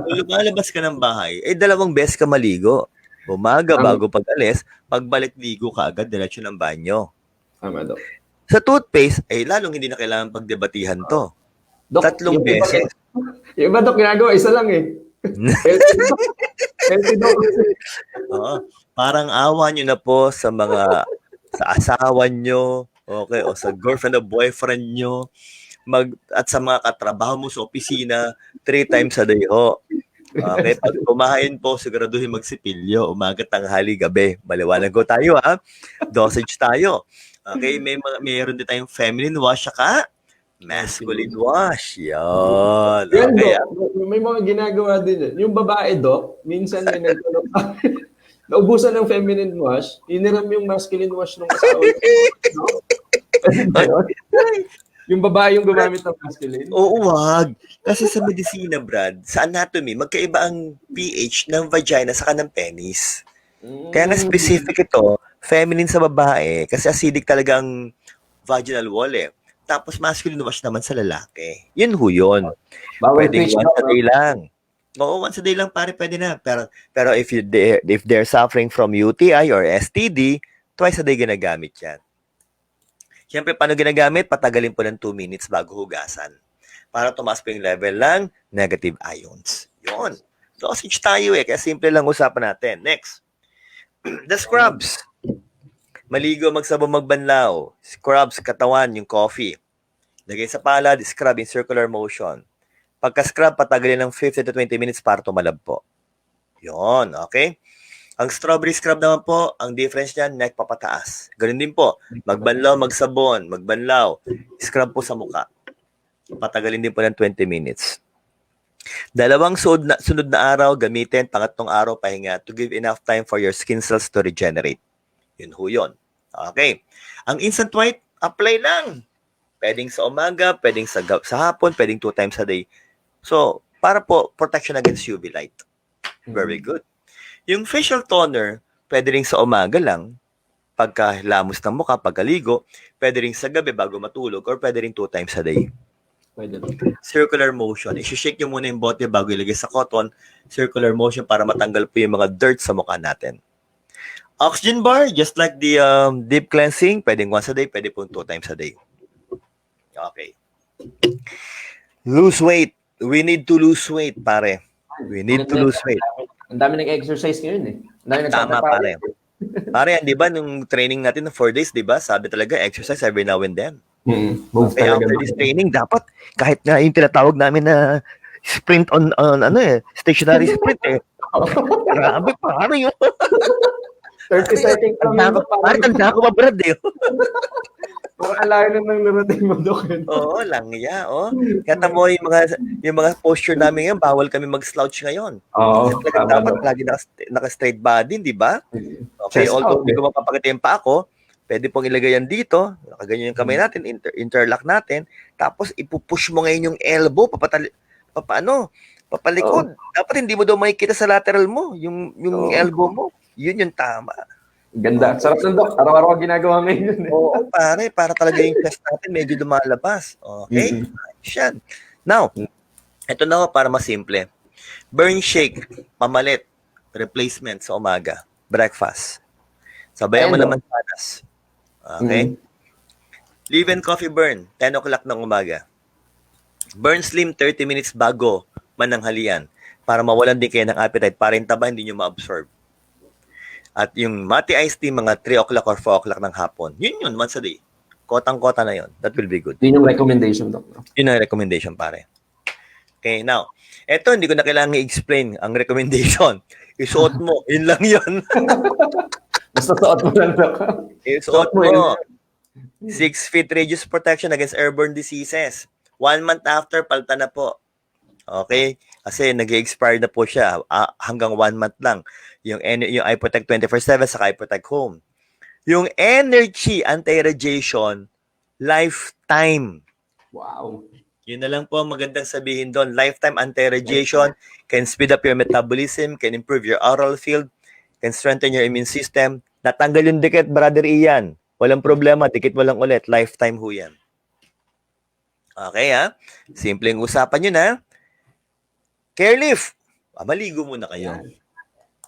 Kung lumalabas ka ng bahay, 2 beses ka maligo. Umaga, bago pag-alis, pagbalik ligo ka agad, diretso ng banyo. Tama, Doc. Sa toothpaste, lalong hindi na kailangan pagdebatihan to. Doc, 3 beses. Yung iba, Doc, ginagawa, isa lang eh. Healthy, Doc. Oo. Parang awa nyo na po sa asawa nyo, Okay, o sa girlfriend o boyfriend nyo, at sa mga katrabaho mo sa opisina, 3 times a day ho. Okay, pag kumain po, siguraduhin magsipilyo, umaga, tanghali, gabi. Maliwanag ko tayo ha. Dosage tayo. Okay, meron din tayong feminine wash saka masculine wash. Yan. Yan, Okay. Dok. May mga ginagawa din yun. Yung babae, Dok, minsan may nagtanong naubusan ng feminine wash, iniram yung masculine wash ng asawa. Yung babae yung gumamit ng masculine? Oo, wag. Kasi sa medisina, Brad, sa anatomy, magkaiba ang pH ng vagina sa ng penis. Kaya nga specific ito, feminine sa babae, kasi acidic talaga ang vaginal wall eh. Tapos masculine wash naman sa lalaki. Yun ho yun. Bawal Pwedeng fish, once a day lang. Oo, once a day lang pare, pwede na. Pero if they're suffering from UTI or STD, twice a day ginagamit yan. Siyempre, paano ginagamit? Patagalin po ng 2 minutes bago hugasan. Para tumaas po yung level ng negative ions. Yun. Dosage tayo eh. Kaya simple lang usapan natin. Next. The scrubs. Maligo, magsabong, magbanlaw. Scrubs, katawan, yung coffee. Lagay sa palad, scrub in circular motion. Pagka-scrub, patagalin ng 15 to 20 minutes para tumalab po. Yun, okay? Ang strawberry scrub naman po, ang difference niyan, neck papataas. Ganun din po, magbanlaw, magsabon, magbanlaw, scrub po sa muka. Patagalin din po ng 20 minutes. Dalawang sunod na araw, gamitin, pangatlong araw, pahinga, to give enough time for your skin cells to regenerate. Yun ho yun. Okay. Ang instant white, apply lang. Pwedeng sa umaga, pwedeng sa hapon, pwedeng 2 times a day. So, para po, protection against UV light. Very good. Yung facial toner, pwede rin sa umaga lang, pagkalamos ng mukha, pagkaligo, pwede rin sa gabi bago matulog, or pwede rin 2 times a day. Pwede. Circular motion. I-shake nyo muna yung bote bago ilagay sa cotton. Circular motion para matanggal po yung mga dirt sa mukha natin. Oxygen bar, just like the deep cleansing, pwedeng once a day, pwede po 2 times a day. Okay. Lose weight. We need to lose weight, pare. We need to lose weight. Ang dami nag-exercise ngayon eh. Tama, pare. Pare, di ba, nung training natin ng 4 days, di ba, sabi talaga, exercise every now and then. Kaya after this training, dapat, kahit nga yung tinatawag namin na sprint on stationary sprint eh. Grabe, pare yun. 30 seconds lang. Pare, tanda ko ba, Brad eh. Parang alayo na nang narating mo, Dok. Oo, langya, oh. Kaya mo yung mga posture namin ngayon, bawal kami mag-slouch ngayon. Oo. Kasi dapat lagi naka-straight body, di ba? Okay, although hindi ko mapapakita yung pa ako, pwede pong ilagay yan dito, nakaganyan yung kamay natin, interlock natin, tapos ipupush mo ngayon yung elbow, papalikod. Dapat hindi mo daw makikita sa lateral mo, yung elbow mo. Yun yung tama. Ganda. Sarap ng Dok. Araw-araw ginagawa ngayon. Oo, pare. Para talaga yung chest natin medyo lumalabas. Okay? Yan. Now, ito na ho para mas simple. Burn shake, pamalit, replacement sa umaga, breakfast. Sabayan mo naman panas. Okay? Leave-in coffee burn, 10 o'clock ng umaga. Burn slim 30 minutes bago mananghalian para mawalan din kayo ng appetite para yung taba hindi nyo ma-absorb. At yung mati iced tea, mga 3 o'clock or 4 o'clock ng hapon. Yun, once a day. Kotang-kota na yun. That will be good. Yun yung recommendation, Dok. Yun ang recommendation, pare. Okay, now, eto, hindi ko na kailangan i-explain ang recommendation. Isuot mo. Yun lang yun. Basta suot mo lang, Dok. Isuot mo. 6 feet radius protection against airborne diseases. 1 month after, palta na po. Okay? Kasi nag-expire na po siya. Hanggang 1 month lang. Yung iProtect 24/7 sa iProtect Home. Yung Energy Anti-Radiation, lifetime. Wow. Yun na lang po ang magandang sabihin doon. Lifetime anti-radiation can speed up your metabolism, can improve your oral field, can strengthen your immune system. Natanggal yung dikit, Brother Ian. Walang problema, dikit mo lang ulit. Lifetime ho yan. Okay ha? Simpleng usapan yun ha. Carelift. Maligo muna kayo.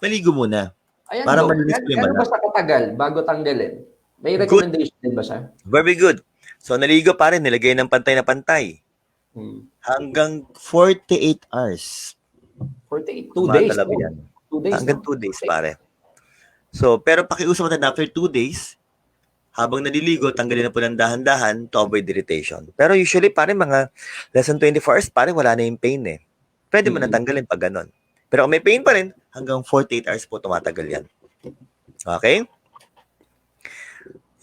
Maligo muna. Ayan, para malinis ko yung balat. Ano ba sa katagal bago tanggalin? May recommendation din ba siya? Very good. So, naligo pa rin. Nilagay ng pantay na pantay. Hanggang 48 hours. 48? 2 days? 2 days. Hanggang 2 days, pare. So, pero pakiusap natin after 2 days, Habang naliligo, tanggalin na po ng dahan-dahan to avoid irritation. Pero usually, pare, mga less than 24 hours, pare, wala na yung pain eh. Pwede mo na tanggalin pag ganon. Pero kung may pain pa rin, hanggang 48 hours po tumatagal yan. Okay?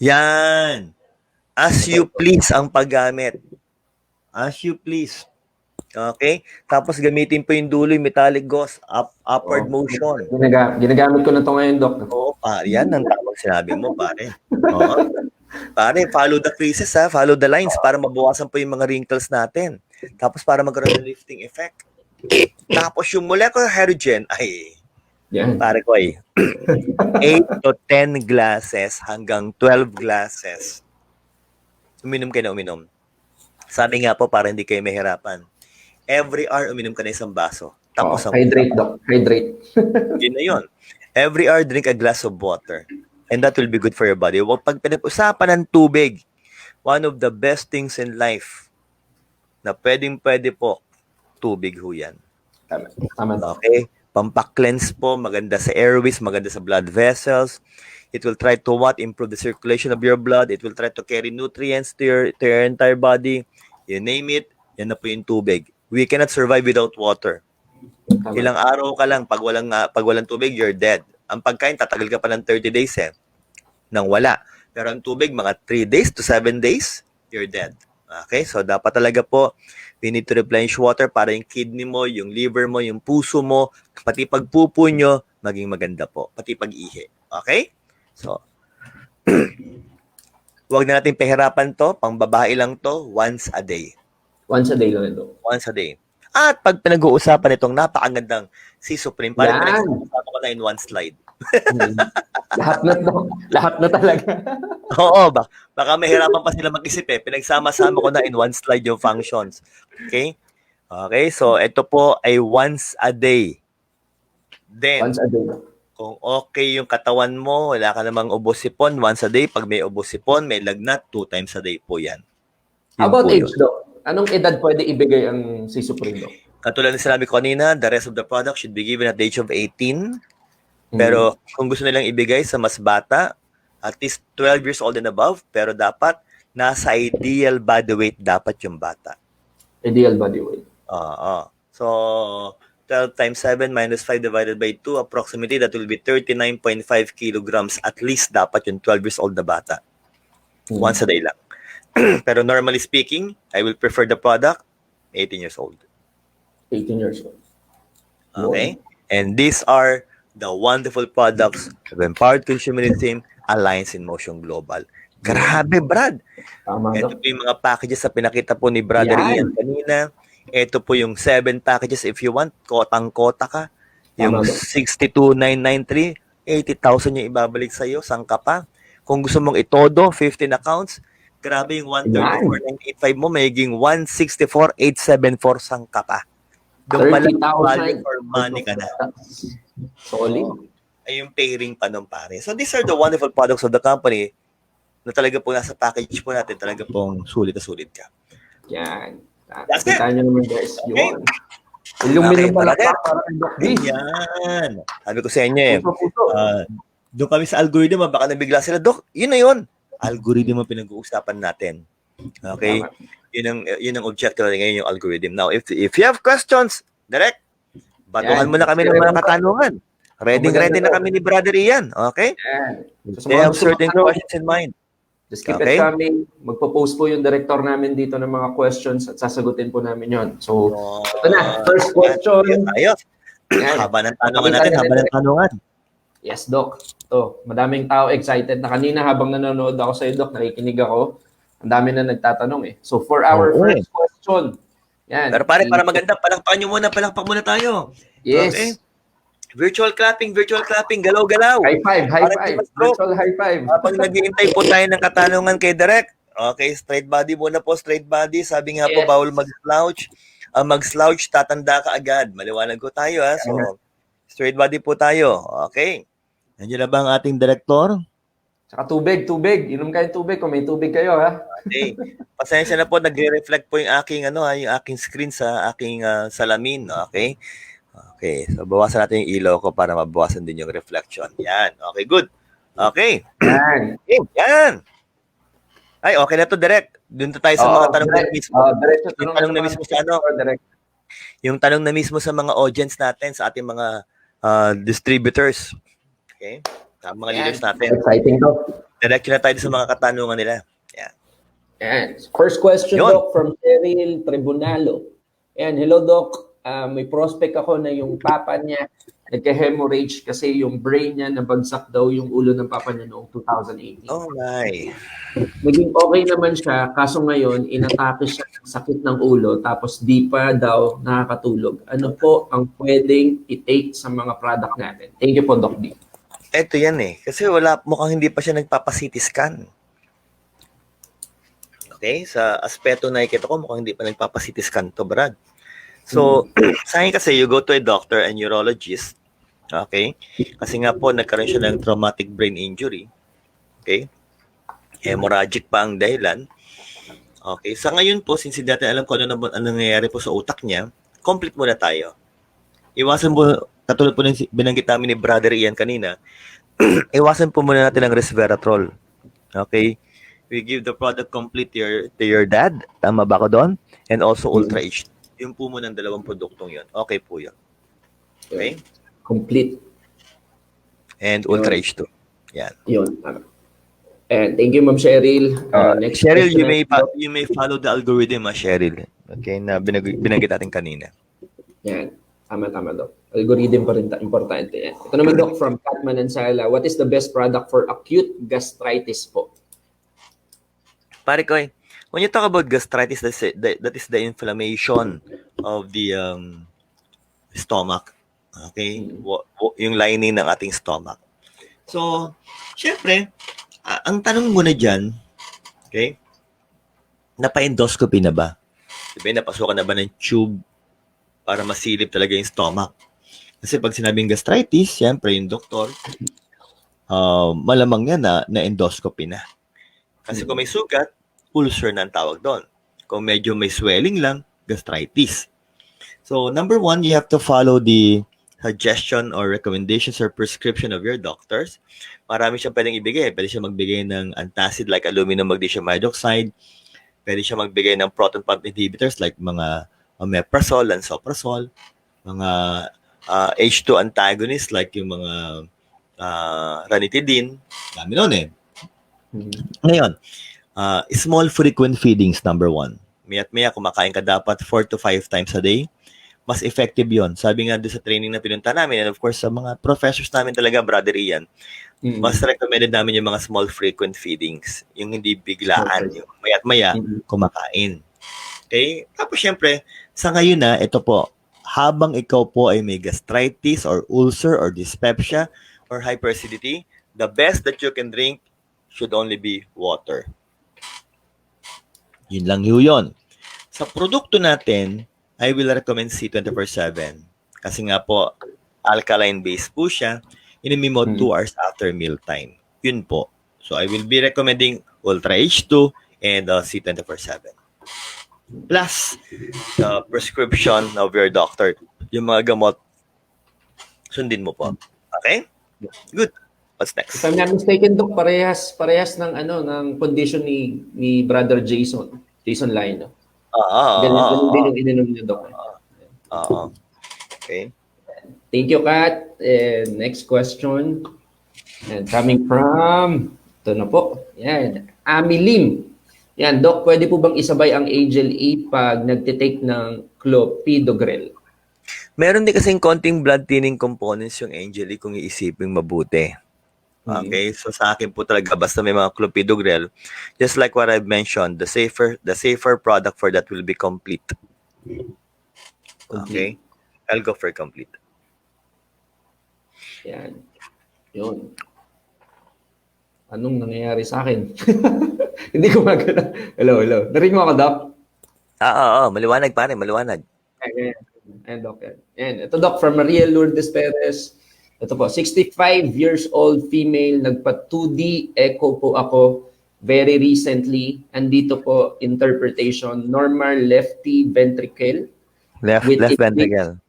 Yan. As you please ang paggamit. As you please. Okay? Tapos gamitin po yung dulo, yung metallic gauze, upward motion. Ginagamit ko na to ngayon, Doc. Oo, pare. Yan ang tamang sinabi mo, pare. Oo. Pare, follow the creases ha. Follow the lines para mabawasan po yung mga wrinkles natin. Tapos para magkaroon ng lifting effect. Tapos yung molecular hydrogen, ay, Yan. pare ko ay, 8 to 10 glasses hanggang 12 glasses. Uminom kayo na uminom. Sabi nga po, para hindi kayo mahirapan. Every hour, uminom ka na isang baso. Tapos hydrate, Doc. Hydrate. Yun na yun. Every hour, drink a glass of water. And that will be good for your body. Pag pinag-usapan ng tubig, one of the best things in life na pwede po, tubig ho yan. Tama, Doc. Okay? Pampak-cleanse po, maganda sa airways, maganda sa blood vessels. It will try to improve the circulation of your blood. It will try to carry nutrients to your entire body. You name it, yan na po yung tubig. We cannot survive without water. Tama. Ilang araw ka lang, pag walang tubig, you're dead. Ang pagkain, tatagal ka pa ng 30 days nang wala. Pero ang tubig, mga 3 days to 7 days, you're dead. Okay? So, dapat talaga po, we need to replenish water para yung kidney mo, yung liver mo, yung puso mo, pati pagpupo nyo, maging maganda po. Pati pag-ihi. Okay? So, huwag na natin pahirapan to, pang babae lang to, once a day. Once a day lang ito. Once a day. At pag pinag-uusapan itong napakagandang si Supreme, parang Yan. pinag-uusapan ko na in one slide. Lahat na talaga. Oo, baka mahirapan pa sila mag-isip eh. Pinagsama-sama ko na in one slide yung functions. Okay? Okay, so ito po ay once a day. Then, Once a day. kung okay yung katawan mo, wala ka namang ubos-sipon, once a day. Pag may ubos-sipon, may lagnat, 2 times a day po yan. How Yun about po age, yun. Doc? Anong edad pwede ibigay ang si Supreme, Doc? Katulad ng sinabi ko kanina, the rest of the product should be given at the age of 18. Pero kung gusto nilang ibigay sa mas bata, at least 12 years old and above, pero dapat nasa ideal body weight dapat yung bata. Ideal body weight. So, 12 times 7 minus 5 divided by 2, approximately that will be 39.5 kilograms at least dapat yung 12 years old na bata. Once a day lang. Pero normally speaking, I will prefer the product 18 years old. 18 years old. Okay? And these are the wonderful products of Empowered Consumerism Alliance in Motion Global. Grabe, Brad. Tama, Ito Doc. po yung mga packages na pinakita po ni Brother Ian kanina. Ito po yung 7 packages if you want. Kotang-kota ka. Yung Tama, Doc. 62,993, 80,000 yung ibabalik sa'yo. Sangka pa. Kung gusto mong itodo, 15 accounts. Grabe yung 134,985 mo, magiging 164,874 sangka pa. Doon pala, value for money ka na. Solid. Ay yung pairing pa nung pare. So these are the wonderful products of the company na talaga po nasa package po natin, talaga pong sulit na sulit ka. Yan. That's it. Kita nyo naman, guys. Okay. Yun. Ilumilong pala Okay, para kay Doc B. Yan. Sabi ko sa inyo Puso. doon kami sa algorithm, baka nabigla sila, Dok, yun na yun. Algorithm ang pinag-uusapan natin. Okay? Yun ang objective ngayon, yung algorithm. Now, if you have questions, direct, batuhan mo na kami ng mga katanungan. Ready na kami ni Brother Ian. Okay? Yan. They have certain questions in mind. Just keep Okay. it coming. Magpo-post po yung director namin dito ng mga questions at sasagutin po namin yon. So, ito na. First question. Ayos. Yan. Haba ng tanungan natin. Haba ng tanungan. Yes, Doc. Ito, madaming tao excited na kanina habang nanonood ako sa iyo, Doc, nakikinig ako. Ang dami na nagtatanong eh. So, for our first question. Yan. Pero pare, para maganda, palakpak muna tayo. Yes. Okay. Virtual clapping, galaw-galaw. High five. Virtual high five. Habang naghihintay po tayo ng katanungan kay Direk. Okay, straight body muna po, straight body. Sabi nga po, Yes. bawal mag-slouch. Mag-slouch, tatanda ka agad. Maliwanag ko tayo ha. So, straight body po tayo. Okay. Nandiyan na ba ang ating director? Tsaka tubig. Inom kayo tubig kung may tubig kayo, ha? Okay. Pasensya na po, nagre-reflect po yung aking yung aking screen sa aking salamin, okay? Okay, so bawasan natin yung ilaw ko para mabawasan din yung reflection. Yan. Okay, good. Okay. Yan. Okay, yan. Ay, okay na to, direct. Doon tayo sa mga tanong na mismo. Diretso Yung tanong na mismo sa ano, direct. yung tanong na mismo sa mga audience natin, sa ating mga distributors. Okay? Sa mga leaders natin. Exciting to. Diretso na tayo sa mga katanungan nila. Yeah. Yan. First question, Yun. Doc, from Cheryl Tribunalo. Yan, hello, Doc. May prospect ako na yung papa niya nagka-hemorrhage kasi yung brain niya nabagsak daw yung ulo ng papa niya noong 2018. Oh my. Naging okay naman siya, kaso ngayon, inatake siya ng sakit ng ulo, tapos di pa daw nakakatulog. Ano po ang pwedeng i-take sa mga product natin? Thank you po, Doc D. Ito yan eh. Kasi mukhang hindi pa siya nagpapa-CT scan. Okay? Sa aspeto na nakikita ko, mukhang hindi pa nagpapa-CT scan to, Brad. So, sa akin kasi, you go to a doctor and neurologist. Okay? Kasi nga po, nagkaroon siya ng traumatic brain injury. Okay? Hemorrhagic pa ang dahilan. Okay? Sa ngayon po, since hindi natin alam kung ano nangyayari po sa utak niya, complete muna tayo. Iwasan po, katulad po ng binanggit namin ni Brother Ian kanina, iwasan po muna natin ang resveratrol. Okay? We give the product complete to your dad. Tama ba ko doon? And also Ultra H. Yung po muna ng dalawang produktong yun. Okay po yun. Okay? Complete. And Ultra H2. Yan. Yun. And thank you, Ma'am Cheryl. Next Cheryl, you may follow the algorithm, Cheryl. Okay, na binanggit natin kanina. Yan. Tama, Doc. Algorithm pa rin importante yan. Ito naman, Doc, from Catman and Sala. What is the best product for acute gastritis po? Pare ko, when you talk about gastritis, that is the inflammation of the stomach. Okay? Yung lining ng ating stomach. So, syempre, ang tanong mo na dyan, okay, napa-endoscopy na ba? Diba, napasukan na ba ng tube para masilip talaga yung stomach? Kasi pag sinabing gastritis, syempre yung doktor, malamang yan na endoscopy na. Kasi kung may sugat, ulcer na ang tawag doon. Kung medyo may swelling lang, gastritis. So, number one, you have to follow the suggestion or recommendations or prescription of your doctors. Marami siyang pwedeng ibigay. Pwede siya magbigay ng antacid like aluminum magnesium hydroxide. Pwede siya magbigay ng proton pump inhibitors like mga omeprazole, lansoprazole, mga H2 antagonists like yung mga ranitidine. Dami nun eh. Ngayon, small frequent feedings, number one. Maya't-maya, kumakain ka dapat 4 to 5 times a day. Mas effective yon. Sabi nga doon sa training na pinunta namin, and of course, sa mga professors namin talaga, Brother Ian, mas recommended namin yung mga small frequent feedings. Yung hindi biglaan. Yung maya't-maya, kumakain. Okay? Tapos, syempre, sa ngayon na, ito po, habang ikaw po ay may gastritis or ulcer or dyspepsia or hyperacidity, the best that you can drink should only be water. Yun lang yun. Sa produkto natin, I will recommend C24/7 kasi nga po, alkaline-based po siya. Inumin mo 2 hours after mealtime. Yun po. So, I will be recommending Ultra H2 and C24/7. Plus, the prescription of your doctor. Yung mga gamot, sundin mo po. Okay? Good. What's next? If I'm not mistaken, Doc, parehas ng condition ni Brother Jason Lino. Ganun din yung ininom niya, Doc. Okay. Thank you, Kat. And next question. And coming from, ito na po. Yan. Ami Lim. Yan, Doc, pwede po bang isabay ang Angel A pag nagtitake ng clopidogrel? Meron din kasing konting blood thinning components yung Angel A kung iisipin mabuti. Okay, so sa akin po talaga basta may mga clopidogrel, just like what I've mentioned, the safer product for that will be complete. Okay, I'll go for complete. Yan. Yun. Anong nangyayari sa akin? Hindi ko magana. Hello. Narinig mo ako, Doc? Maliwanag pare, maliwanag. Ayan, Doc. Yan. Ito, Doc, from Maria Lourdes Perez. Ito po, 65 years old female, nagpa-2D echo po ako very recently. Andito po, interpretation, normal lefty ventricle. Left ventricle.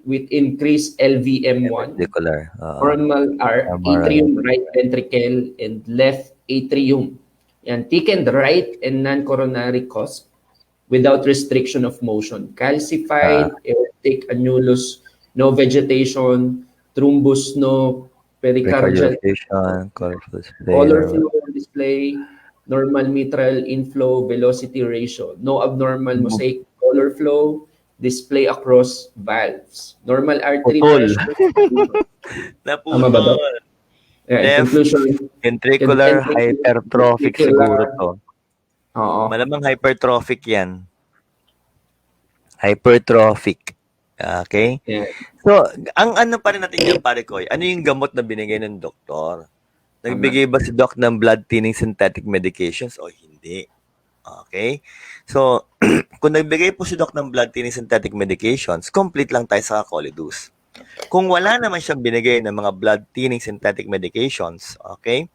With increased LVM1. Ventricular. Normal atrium, right ventricle, and left atrium. Yan, thickened right and non-coronary cusp without restriction of motion. Calcified, aortic annulus, no vegetation, thrombus, no pericardial, Recardioversion, corpus color failure. flow display, normal mitral inflow velocity ratio, no abnormal mosaic color flow, display across valves, normal artery Putol. pressure. Tama ba, Doc? Naputol. Left Conclusion, ventricular hypertrophic siguro ventricular, to. oo. Malamang hypertrophic yan. Hypertrophic. Okay? Yeah. So, ang ano pa rin natin dyan, pare ko, ano yung gamot na binigay ng doktor? Nagbigay ba si doc ng blood thinning synthetic medications o hindi? Okay? So, kung nagbigay po si doc ng blood thinning synthetic medications, complete lang tayo sa Colidus. Kung wala naman siyang binigay ng mga blood thinning synthetic medications, okay,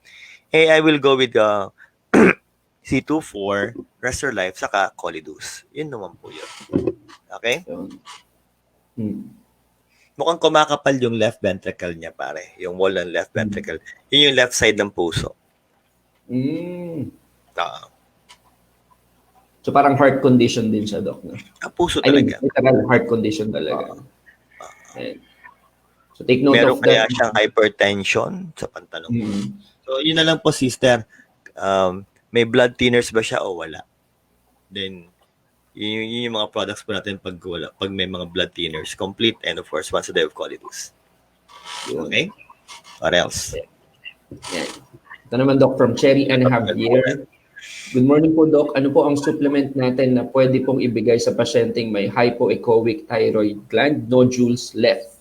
I will go with the C24, Restore Life, saka Colidus. Yun naman po yun. Okay? Mukhang kumakapal yung left ventricle niya, pare. Yung wall ng left ventricle. Yun yung left side ng puso. So parang heart condition din siya, Doc. No? Puso I mean, talaga. literal heart condition talaga. So take note Meron of that. kaya siyang hypertension sa pantalong. So yun na lang po, sister. May blood thinners ba siya o wala? Then, yun yung mga products po natin pag may mga blood thinners. Complete and of course, once a day of Colidus. Okay? What else? Yan. Ito naman, Doc, from Cherry and Javier. Good morning po, Doc. Ano po ang supplement natin na pwede pong ibigay sa pasyenteng may hypoechoic thyroid gland nodules left?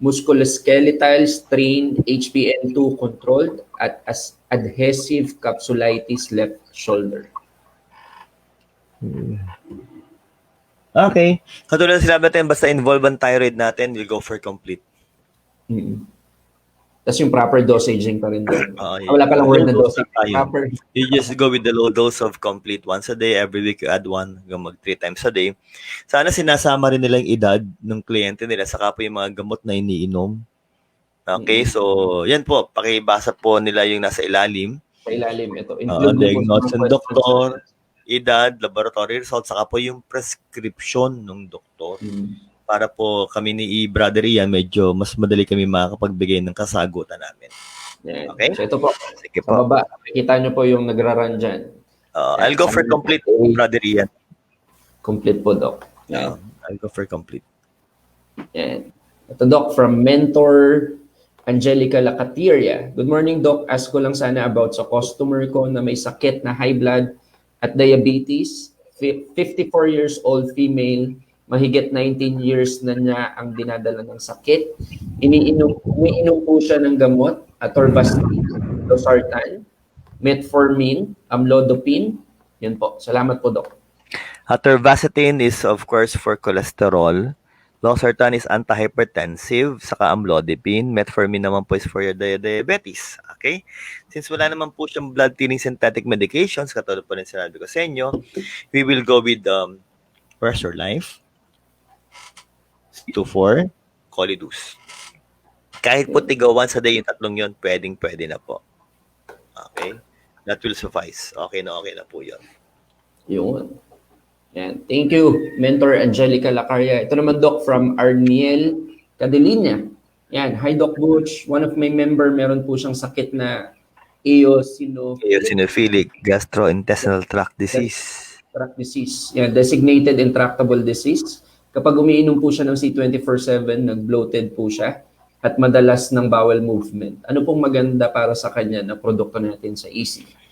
Musculoskeletal strain HPN2 controlled at adhesive capsulitis left shoulder. Okay. Katulad ng sinabi natin, basta involved ang thyroid natin, we'll go for complete. Tapos yung proper dosaging pa rin doon. Yeah. Wala palang word na dosage. Proper. You just go with the low dose of complete once a day. Every week you add one, hanggang mag 3 times a day. Sana sinasama rin nila yung edad ng kliyente nila, saka po yung mga gamot na iniinom. Okay, so yan po, pakibasa po nila yung nasa ilalim. Sa ilalim, ito. Diagnosis ng doktor, edad, laboratory results, saka po yung prescription ng doktor. Para po kami ni Brother Ian, medyo mas madali kami makakapagbigay ng kasagutan namin. Yeah. Okay? So ito po, sige po. Sa baba, makikita nyo po yung nagra-run dyan. I'll go for complete, Brother Ian. Complete po, Doc. Yeah. I'll go for complete. Yan. Ito, Doc, from Mentor Angelica Lacatiria. Good morning, Doc. Ask ko lang sana about sa customer ko na may sakit na high blood at diabetes. 54 years old female, mahigit 19 years na niya ang dinadala ng sakit. Umiinom po siya ng gamot, atorvastatin, losartan, metformin, amlodipine. Yan po. Salamat po, Doc. Atorvastatin is of course for cholesterol. Losartan is antihypertensive, saka amlodipine. Metformin naman po is for your diabetes. Okay? Since wala naman po siyang blood thinning synthetic medications, katulad po rin sinabi ko sa inyo, we will go with Restore Life, C24, Colidus. Kahit po tiga once a day yung tatlong yun, pwede na po. Okay? That will suffice. Okay na po yun. Yun. Yan. Thank you, Mentor Angelica Lacaria. Ito naman, Doc, from Arniel Cadelinia. Yan. Hi, Doc Butch. One of my member, meron po siyang sakit na eosinophilic gastrointestinal tract disease. Tract disease. Yan. Designated intractable disease. Kapag umiinom po siya ng C24/7, nag-bloated po siya at madalas ng bowel movement. Ano pong maganda para sa kanya na produkto natin sa EC?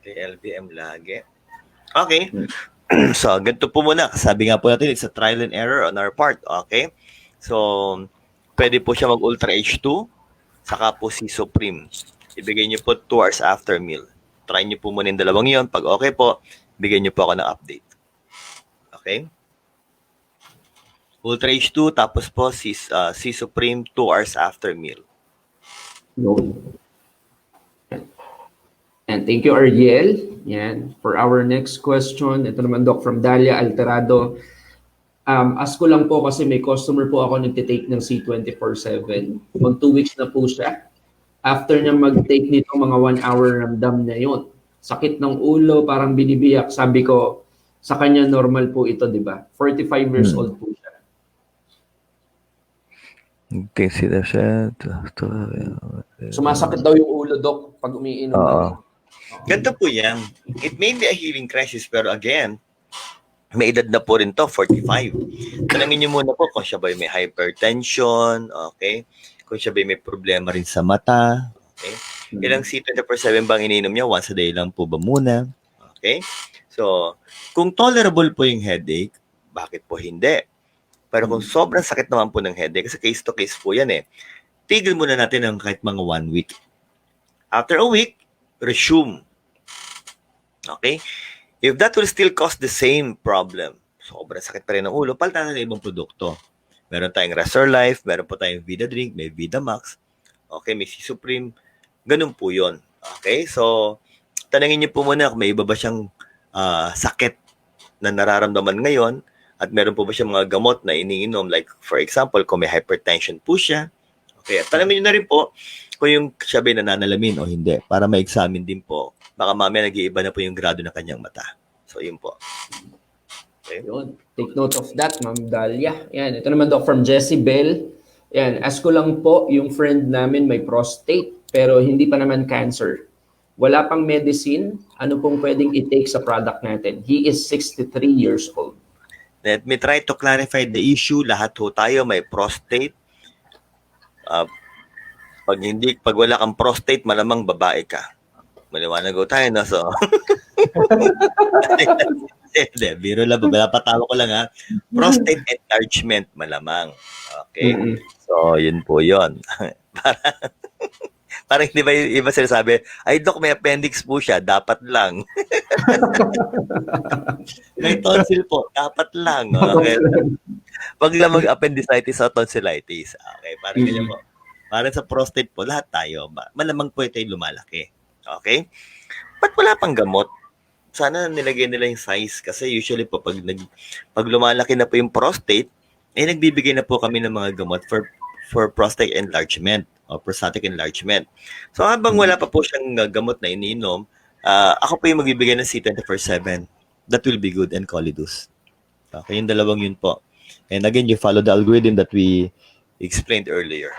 LVM lagi. Okay. So, ganito po muna. Sabi nga po natin, it's a trial and error on our part. Okay? So, pwede po siya mag-Ultra H2, saka po si Supreme. Ibigay niyo po 2 hours after meal. Try niyo po muna yung dalawang yon. Pag okay po, bigyan niyo po ako ng update. Okay? Ultra H2, tapos po si Supreme 2 hours after meal. No. And thank you, Ariel. Yan. For our next question, ito naman, Doc, from Dalia Alterado. Ask ko lang po kasi may customer po ako nagtitake ng C24/7. Mag 2 weeks na po siya. After niya mag-take nito, mga 1 hour, ramdam niya yun. Sakit ng ulo, parang binibiyak. Sabi ko, sa kanya normal po ito, di ba? 45 years old po siya. Okay, sila siya. Sumasakit daw yung ulo, Doc, pag umiinom kami. Ganito po yan. It may be a healing crisis, pero again, may edad na po rin to, 45. Tanangin niyo muna po kung siya ba may hypertension, okay? Kung siya ba may problema rin sa mata, okay? Ilang C24/7 bang ininom niya? Once a day lang po ba muna? Okay? So, kung tolerable po yung headache, bakit po hindi? Pero kung sobrang sakit naman po ng headache, kasi case to case po yan tigil muna natin ng kahit mga 1 week. After a week, resume. Okay? If that will still cause the same problem, sobrang sakit pa rin ng ulo, palitan na ng ibang produkto. Meron tayong Restor Life, meron po tayong Vida Drink, may Vida Max, okay, may C Supreme, ganun po yun. Okay? So, tanangin niyo po muna kung may iba ba siyang sakit na nararamdaman ngayon at meron po ba siyang mga gamot na iniinom. Like, for example, kung may hypertension po siya, okay, at tanangin niyo na rin po kung yung siya ba nananalamin o hindi para ma-examine din po. Baka mamaya nag-iiba na po yung grado ng kanyang mata. So, yun po. Okay. Yun. Take note of that, Ma'am Dalia. Yan. Ito naman, Doc, from Jessie Bell. Yan. Ask ko lang po, yung friend namin may prostate, pero hindi pa naman cancer. Wala pang medicine. Ano pong pwedeng i-take sa product natin? He is 63 years old. Let me try to clarify the issue. Lahat ho tayo may prostate. Pag wala kang prostate, malamang babae ka. Maliwanag ko tayo, no? So, hindi, biro lang. Patawa ko lang, ha? Prostate enlargement, malamang. Okay? So, yun po yun. Parang hindi ba yung iba sinasabi, ay, Doc, may appendix po siya, dapat lang. May tonsil po, dapat lang. Okay? Pag lang mag-appendicitis o tonsillitis. Okay, parang ganyan po. Parang sa prostate po, lahat tayo, malamang po ito yung lumalaki. Okay? Ba't wala pang gamot? Sana nilagay nila yung size kasi usually po pag lumalaki na po yung prostate, nagbibigay na po kami ng mga gamot for prostate enlargement o prostatic enlargement. So habang wala pa po siyang gamot na iniinom, ako po yung magbibigay ng C24/7. That will be good and Colidus. Okay, yung dalawang yun po. And again, you follow the algorithm that we explained earlier.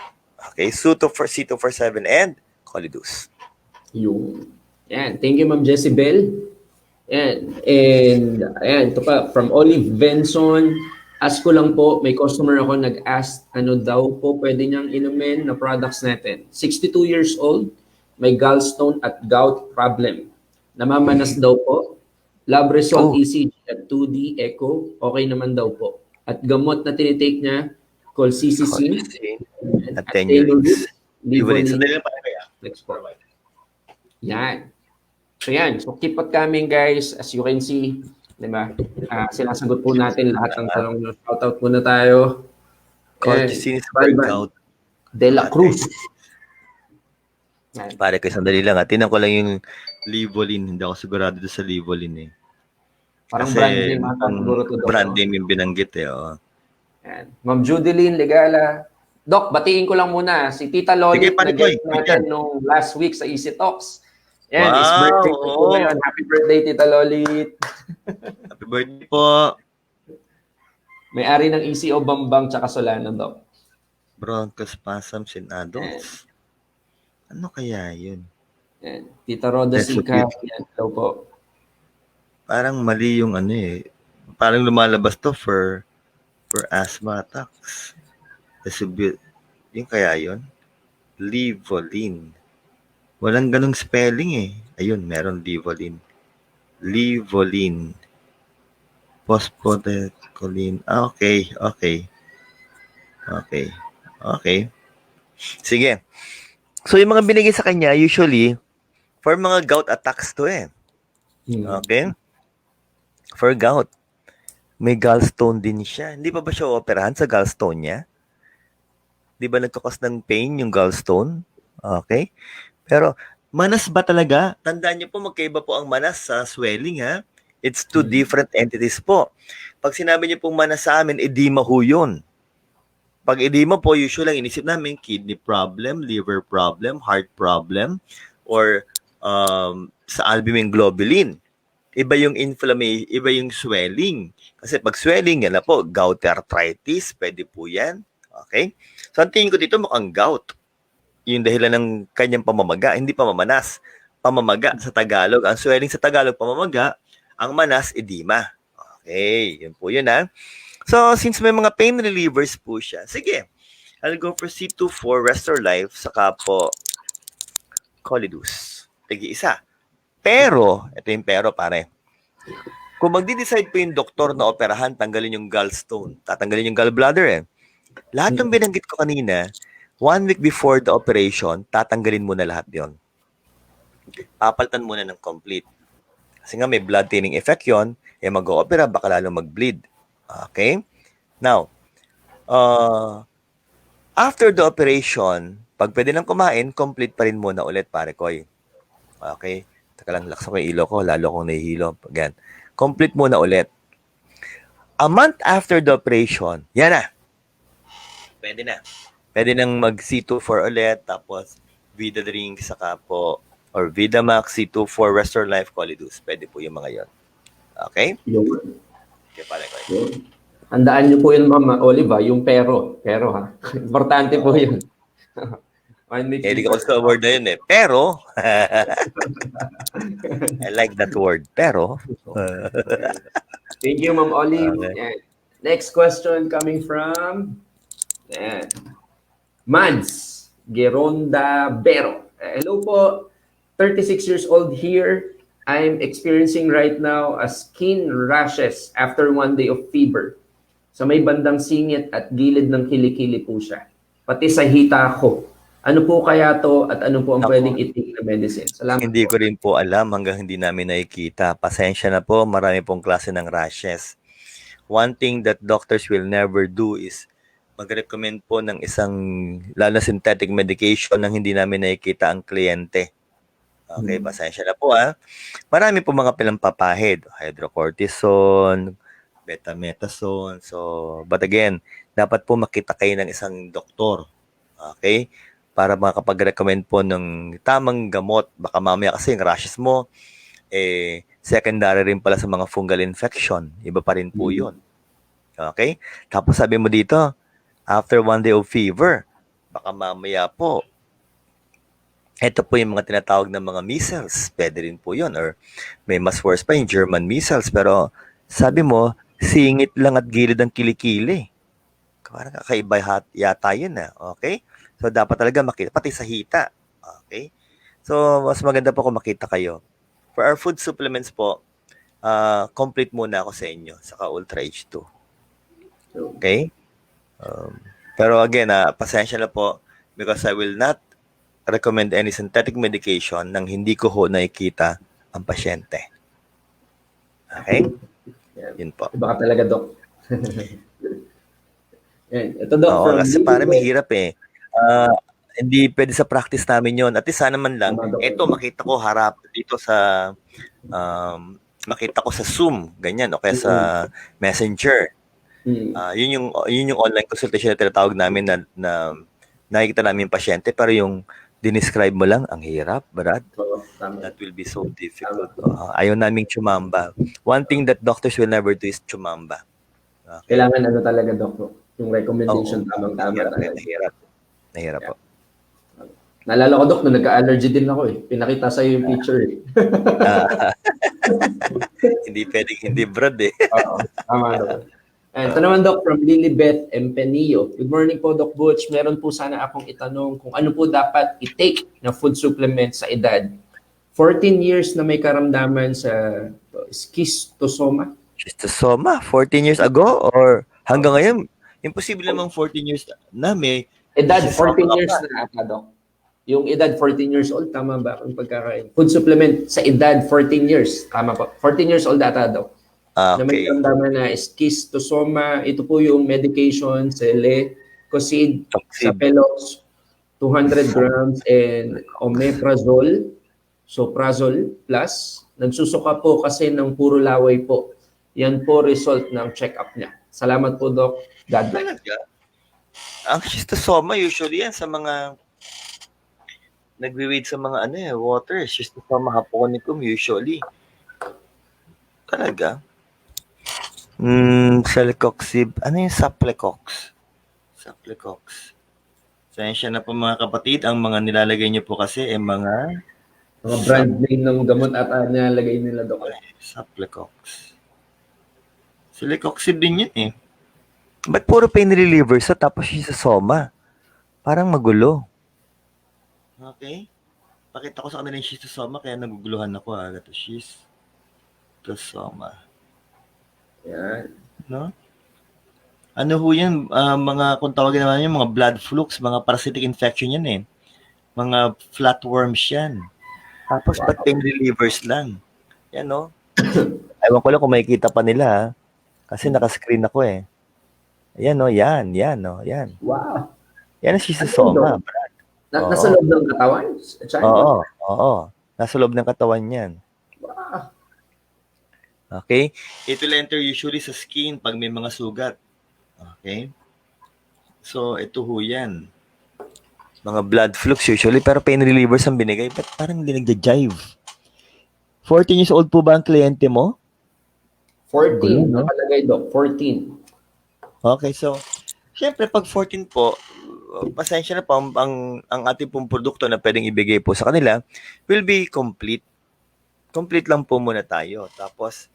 Okay, C24/7 and Colidus. Yung. Yan. Thank you, Ma'am Jessie Bell. Yan. And, ayan, ito pa, from Olive Benson. Ask ko lang po, may customer ako nag-ask, ano daw po pwede niyang inumin na products natin. 62 years old, may gallstone at gout problem. Namamanas daw po. Labresol ECG at 2D echo, okay naman daw po. At gamot na tinitake niya, colchicine, at 10 years. Livolin. Next po. Yan. So yan. So keep on coming, guys. As you can see, di ba? Sinasagot po natin lahat ng tanong nyo. Shoutout muna tayo. Colchicine is gout. De La Cruz. Pare ko, sandali lang. Tinan ko lang yung Livolin. Hindi ako sigurado doon sa Livolin Parang kasi brand name ata siguro to, Doc. Brand name yung binanggit Yan. Ma'am Judeline Legala. Doc, batiin ko lang muna. Si Tita Lolit na guest natin nung last week sa Easy Talks. Yan, wow, his birthday po ngayon. Happy birthday, Tita Lolit. Happy birthday po. May-ari ng ECO Bambang tsaka Solano, Doc. Bronchospasms in adults. Ano kaya yun? Yan. Tita Roda Sica. Yan, hello po. Parang mali yung Parang lumalabas to for asthma attacks. Yung kaya yun? Livolin. Walang ganung spelling Ayun, meron Livolin. Livolin. Phosphatidylcholine. Okay. Sige. So, yung mga binigay sa kanya, usually, for mga gout attacks to Okay? For gout. May gallstone din siya. Hindi pa ba siya operahan sa gallstone niya? Di ba nagkakos ng pain yung gallstone? Okay? Pero, manas ba talaga? Tandaan niyo po, magkaiba po ang manas sa swelling, ha? It's two different entities po. Pag sinabi niyo pong manas sa amin, edema ho yun. Pag edema po, usually lang inisip namin kidney problem, liver problem, heart problem, or sa albumin globulin. Iba yung inflammation, iba yung swelling. Kasi pag swelling, yan na po, gout arthritis, pwede po yan. Okay? So, ang tingin ko dito mukhang gout. Yung dahilan ng kanyang pamamaga, hindi pamamanas. Pamamaga sa Tagalog. Ang swelling sa Tagalog, pamamaga. Ang manas, edema. Okay, yun po yun ha. So, since may mga pain relievers po siya, sige, I'll go for C24 Restore Life, saka po Colidus. Tigi-isa. Pero, ito yung pero pare, kung magdi-decide po yung doktor na operahan, tanggalin yung gallstone, tatanggalin yung gallbladder lahat ng binanggit ko kanina, 1 week before the operation, tatanggalin mo na lahat yon. Papalitan muna ng complete. Kasi nga may blood thinning effect yon, mag-o-opera, baka lalo mag-bleed. Okay? Now, after the operation, pag pwede nang kumain, complete pa rin muna ulit, pare ko. Okay? Taka lang, laksa ko yung ilo ko, lalo akong nahihilo. Again, complete muna ulit. A month after the operation, yan na. Pwede na. Pwede nang mag-C24 ulit, tapos Vida Drink, saka po, or Vida Max, C24, Restore Life, Colidus. Pwede po yung mga yon. Okay? Yun. Okay, pare ko. Handaan niyo po yun, Ma'am Oliva, yung pero. Pero ha. Importante po yun. Hindi ko sa word na yun Pero, I like that word. Pero, thank you, Ma'am Olive. Okay. Next question coming from Mads Geronda Bero. Hello po, 36 years old here. I'm experiencing right now a skin rashes after 1 day of fever. Sa may bandang singit at gilid ng kilikili po siya. Pati sa hita ko. Ano po kaya to at ano po ang pwedeng i-take na medicine? Salamat hindi po. ko rin po alam hanggang hindi namin nakikita. Pasensya na po, marami pong klase ng rashes. One thing that doctors will never do is mag-recommend po ng isang lalo synthetic medication nang hindi namin nakikita ang kliyente. Okay, pasensya na po Marami po mga pinampapahid, hydrocortisone, betamethasone. So, but again, dapat po makita kayo ng isang doktor. Okay? Para makapag-recommend po ng tamang gamot. Baka mamaya kasi yung rashes mo, secondary rin pala sa mga fungal infection. Iba pa rin po yun. Okay? Tapos sabi mo dito, after 1 day of fever, baka mamaya po, ito po yung mga tinatawag na mga measles. Pwede rin po yun. Or may mas worse pa yung German measles. Pero sabi mo, singit lang at gilid ang kilikili. Parang kakaiba yata yun Okay? So, dapat talaga makita. Pati sa hita. Okay? So, mas maganda po kung makita kayo. For our food supplements po, complete muna ako sa inyo. Saka Ultra H2. Okay? Pero again, pasensya na po because I will not recommend any synthetic medication nang hindi ko nakikita ang pasyente. Okay? Yun po. Iba ka talaga, Doc. Ito, Doc. Oo, kasi parang mahirap hindi pwede sa practice namin yon. At least sana man lang, ito makita ko harap dito sa, makita ko sa Zoom, ganyan, o kaya sa Messenger. Yun yung online consultation na tinatawag namin na nakikita namin yung pasyente, pero yung dinescribe mo lang, ang hirap, Brad. That will be so difficult. Ayaw naming tsumamba. One thing that doctors will never do is tsumamba. Okay. Kailangan talaga, Doc, yung recommendation tamang-tama. Nahirap po. Naalala ko, Doc, nung nagka-allergy din ako Pinakita sa'yo yung picture Hindi pwedeng hindi, Brad Oo, tama, Doc. Ito naman, Doc, from Lilibeth Empenillo. Good morning po, Doc Butch. Meron po sana akong itanong kung ano po dapat i-take na food supplement sa edad. 14 years na may karamdaman sa schistosoma. Schistosoma? 14 years ago? Or hanggang ngayon? Imposible namang 14 years na may... Edad 14 years na ata, Doc. Yung edad 14 years old, tama ba ang pagkakain? Food supplement sa edad 14 years. Tama po. 14 years old ata, Doc. Okay. Na may karamdaman na schistosoma. Ito po yung medication, Celecoxib, Sapelox, 200 grams, and Omeprazole, Soprazole Plus. Nagsusuka po kasi ng puro laway po. Yan po result ng check-up niya. Salamat po, Doc. God bless. Ang schistosoma, usually yan sa mga nagwi-wade sa mga water. Schistosoma japonicum, usually. Talaga? Celecoxib. Ano yung Saplecox? Saplecox. Sensya na po mga kapatid, ang mga nilalagay niyo po kasi mga brand name ng gamot at nilalagay nila, Dok. Saplecox. Celecoxib din yun eh. Ba't puro pain reliever sa tapos schistosoma? Parang magulo. Okay? Pakita ko sa kanila yung schistosoma kaya naguguluhan ako Ito schistosoma. Yan. No? Ano ho yan? Mga, kung tawagin naman yung mga blood flukes, mga parasitic infection yan eh. Mga flatworms yan. Tapos ba't pain relievers lang? Yan no? Ewan ko lang kung makikita pa nila ha? Kasi nakascreen ako eh. Ayan no, yan no, yan. Wow. Yan ang schistosoma. Nasa loob ng katawan? Oo. Nasa loob ng katawan yan. Wow. Okay? It will enter usually sa skin pag may mga sugat. Okay? So, ito ho yan. Mga blood flux usually, pero pain relievers ang binigay. But parang hindi nagja-jive. 14 years old po ba ang kliyente mo? 14, nakalagay, Doc. 14. Okay, so, syempre, pag 14 po, pasensya na po, ang ating pong produkto na pwedeng ibigay po sa kanila will be complete. Complete lang po muna tayo. Tapos,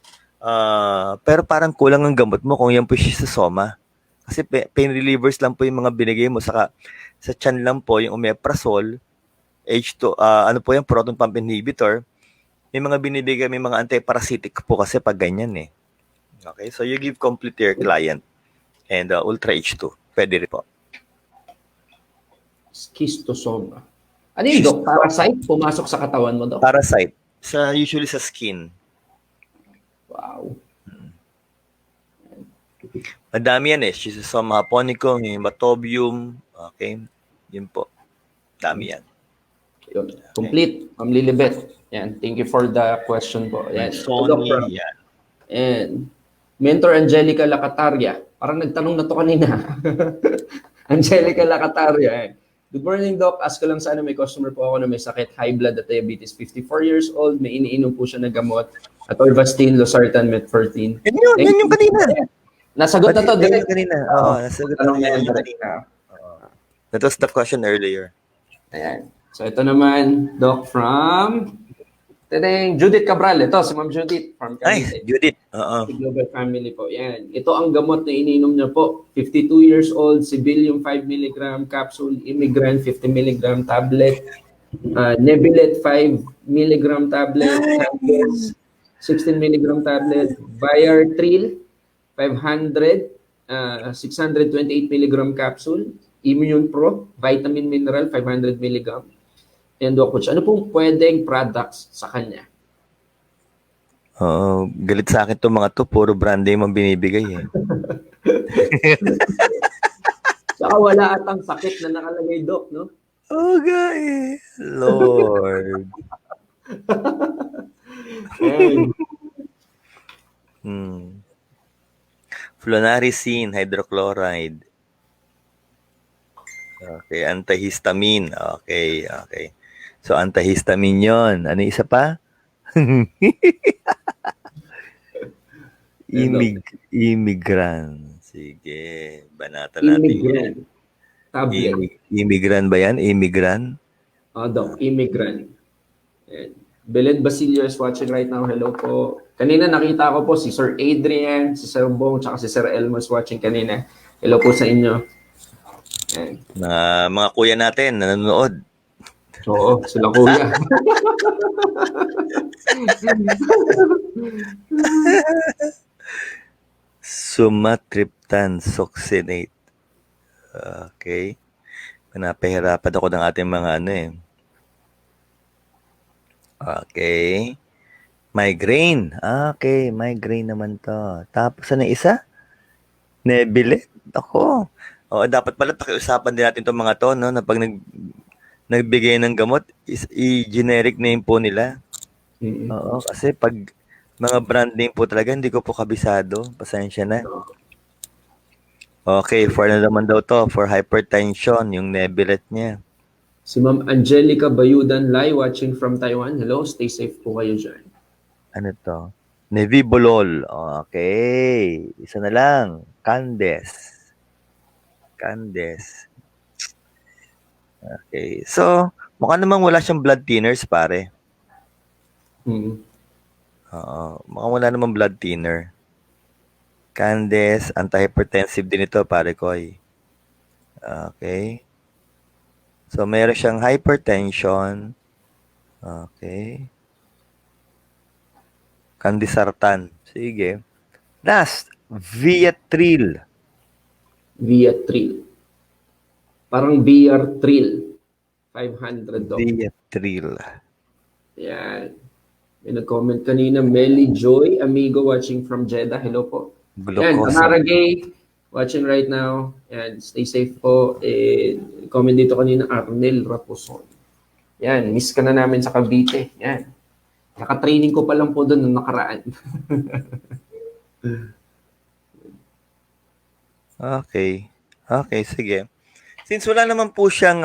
pero parang kulang ang gamot mo kung yan po schistosoma. Kasi pain relievers lang po yung mga binigay mo. Saka sa tiyan lang po yung omeprazole, H2, ano po yung proton pump inhibitor. May mga binibigay, may mga antiparasitic po kasi pag ganyan eh. Okay, so you give complete to your client. And Ultra H2. Pwede rin po. Schistosoma. Ano yun, Doc? Parasite? Pumasok sa katawan mo, Doc? Parasite. Usually sa skin. Wow. Madami yan eh. Schistosoma japonicum, hematobium. Okay. Yun po. Dami yan. Yun. Complete. Ma'am Lilibet. Yan. Thank you for the question po. Yan. Sony, yan. And Mentor Angelica Lacataria. Parang nagtanong na to kanina. Angelica Lacataria. Eh. Good morning, Doc. Ask ko lang sana, may customer po ako na may sakit, high blood at diabetes, 54 years old, may iniinom po siya na gamot, atorvastatin, losartan, metformin. Yan yung kanina. Nasagot na to. Yan yung kanina. Oo, nasagot na yung kanina. That was the question earlier. Ayan. So ito naman, Doc, from Judith Cabral. Ito, si Ma'am Judith from Cavite. Ay, Judith. Oo. Global Family po. Yan. Ito ang gamot na iniinom niya po. 52 years old, Sibelium 5 mg capsule, Imigran 50 mg tablet, Nebilet 5 mg tablet, Campus 16 mg tablet, Viartril 500, 628 mg capsule, Immune Pro, Vitamin Mineral 500 mg. And Coach, ano pong pwedeng products sa kanya? Galit sa akin itong mga to. Puro brand name ang binibigay eh. Saka wala atang sakit na nakalagay, Doc, no? Okay. Lord. Flunarizine hydrochloride. Okay, antihistamine. Okay. So, antihistamine yon. Ano isa pa? Imigran. Sige. Banatan natin. Imigran. Tablet. Imigran ba yan? Imigran? Doc, Imigran. Belen Basilio is watching right now. Hello po. Kanina nakita ko po si Sir Adrian, si Sir Bong, tsaka si Sir Elmo is watching kanina. Hello po sa inyo. Mga kuya natin nanonood. Oo, sila kuya. Sumatriptan succinate. Okay. Pinapahirapan ako ng ating mga Okay. Migraine. Okay, migraine naman to. Tapos ano isa? Nebilet. Ako. Dapat pala pakiusapan din natin itong mga to, no? Na pag nagbigay ng gamot, i-generic name po nila. Oo, kasi pag mga brand name po talaga, hindi ko po kabisado. Pasensya na. Okay, for na naman daw to, for hypertension, yung Nebilet niya. Si Ma'am Angelica Bayudan Lai watching from Taiwan. Hello, stay safe po kayo dyan. Ano to? Nevibolol. Okay. Isa na lang. Candes. Candes. Okay. So, mukha namang wala siyang blood thinners, pare. Hmm. Oo. Mukhang wala namang blood thinner. Candes, antihypertensive din ito, pare Koy. Okay. So, meron siyang hypertension. Okay. Candesartan. Sige. Last, Viatril. Via Thrill. Parang VR Thrill. 500 Doc. Viatril. Yan. May nag-comment kanina, Melly Joy, amigo watching from Jeddah. Hello po. Yan, Glucosa. Tamara Gay, watching right now. Yan, stay safe po. Comment dito kanina, Arnel Raposon. Yan, miss ka na namin sa Cavite. Yan. Naka-training ko pa lang po doon nung nakaraan. Okay. Okay, sige. Since wala naman po siyang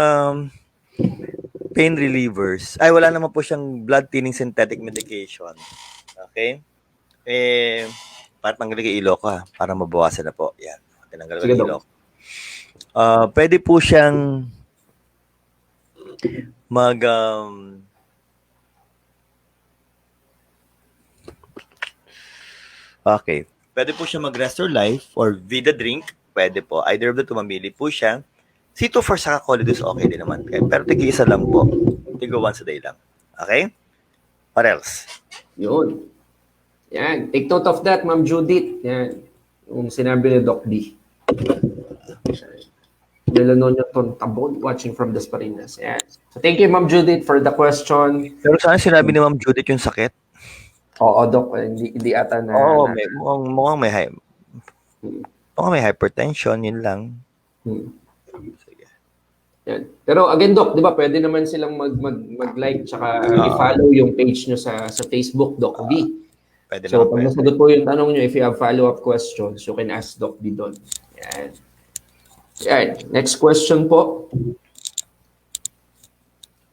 pain relievers, ay wala naman po siyang blood thinning synthetic medication. Okay? Para tanggalin kay ilo ko para mabawasan na po. Yan. Tinanggal ko Sige, yung Dok. ilo ko. Pwede po siyang mag okay. Pwede po siya mag-restore life or Vida drink. Pwede po. Either of the two, mamili po siya. C2 sa Colidus, okay din naman. Okay? Pero tig-isa lang po. Tigo once a day lang. Okay? What else? Yun. Yan. Take note of that, Ma'am Judith. Yan. Yung sinabi ni Doc D. Melanonia Tontabon watching from Desparinas. Yan. So thank you, Ma'am Judith, for the question. Pero saan sinabi ni Ma'am Judith yung sakit? Oo, Doc. Hindi ata na... Oo, na- mukhang may hypertension, yun lang. Hmm. Sige. Yan. Pero again, Doc, di ba, pwede naman silang mag-like tsaka i-follow yung page nyo sa Facebook, Doc V. Pwede So, naman pag pwede. nasagot po yung tanong nyo, if you have follow-up questions, you can ask Doc V doon. Yan. Yan. Next question po.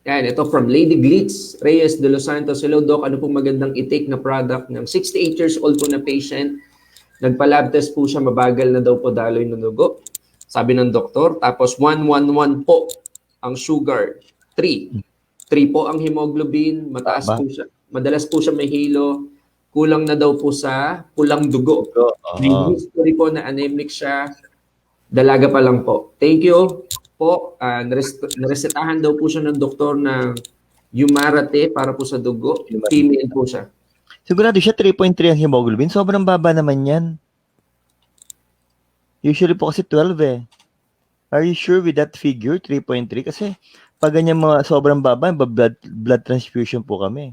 Yan, ito from Lady Glitz, Reyes de Los Santos. Hello, Doc. Ano pong magandang i-take na product ng 68 years old po na patient? Nagpa-lab test po siya, mabagal na daw po daloy ng dugo. Sabi ng doktor. Tapos 111 po ang sugar. 3. 3 po ang hemoglobin. Mataas Ba? po siya. Madalas po siya may hilo. Kulang na daw po sa pulang dugo. May history po na anemic siya. Dalaga pa lang po. Thank you po. Naresetahan daw po siya ng doktor ng Humarate para po sa dugo. Female po siya. Sigurado siya 3.3 ang hemoglobin. Sobrang baba naman yan. Usually po kasi 12 eh. Are you sure with that figure, 3.3? Kasi pag ganyan mga sobrang baba, blood transfusion po kami.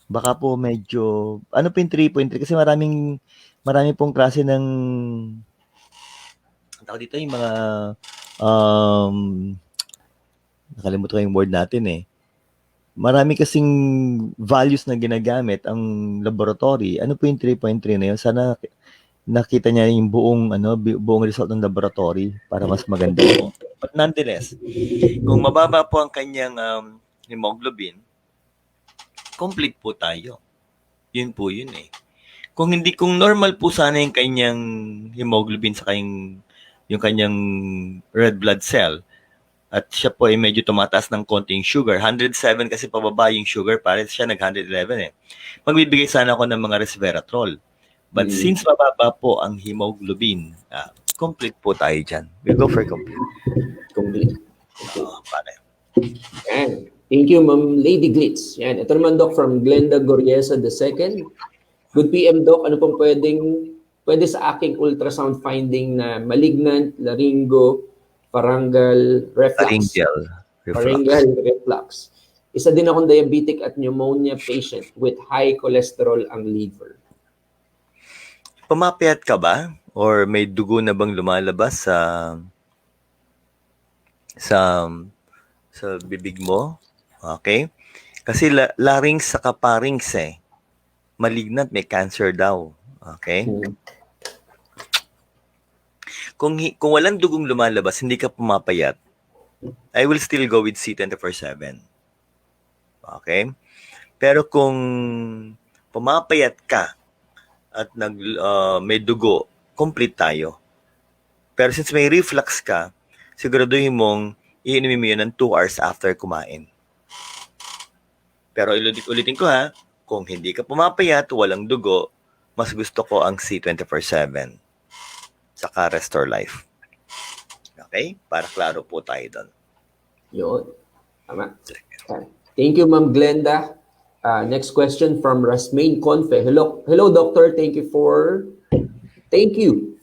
Baka po medyo, ano po yung 3.3? Kasi marami pong klase ng, tawag dito yung mga, nakalimutan ko yung word natin eh. Marami kasing values na ginagamit ang laboratory. Ano po yung 3.3 na yun? Sana nakita niya yung buong result ng laboratory para mas maganda po. But nonetheless, kung mababa po ang kanyang hemoglobin, complete po tayo. Yun po yun eh. Kung normal po sana yung kanyang hemoglobin sa yung kanyang red blood cell, at siya po ay medyo tumataas ng konting sugar. 107 kasi pababa yung sugar, pare siya nag-111 eh. Magbibigay sana ako ng mga resveratrol. But since mababa po ang hemoglobin, complete po tayo dyan. We'll go for complete. Complete. Pare. Yan. Thank you, Ma'am Lady Glitz. Yan. Ito naman, Doc, from Glenda Goriesa II. Good PM, Doc. Ano pong pwede sa aking ultrasound finding na malignant, laryngo, pharyngeal reflux. Pharyngeal reflux. Isa din akong diabetic at pneumonia patient with high cholesterol ang liver. Pumapayat ka ba? Or may dugo na bang lumalabas sa bibig mo? Okay? Kasi larynx sa pharynx eh. Malignant, may cancer daw. Okay? Kung walang dugong lumalabas, hindi ka pumapayat, I will still go with C24/7. Okay? Pero kung pumapayat ka at may dugo, complete tayo. Pero since may reflux ka, siguraduhin mong iinumin mo yun ng 2 hours after kumain. Pero ulitin ko ha, kung hindi ka pumapayat, walang dugo, mas gusto ko ang C24/7 saka Restore Life. Okay? Para klaro po tayo doon. Yun. Tama. Thank you, Ma'am Glenda. Next question from Rasmain Confe. Hello, doctor. Thank you.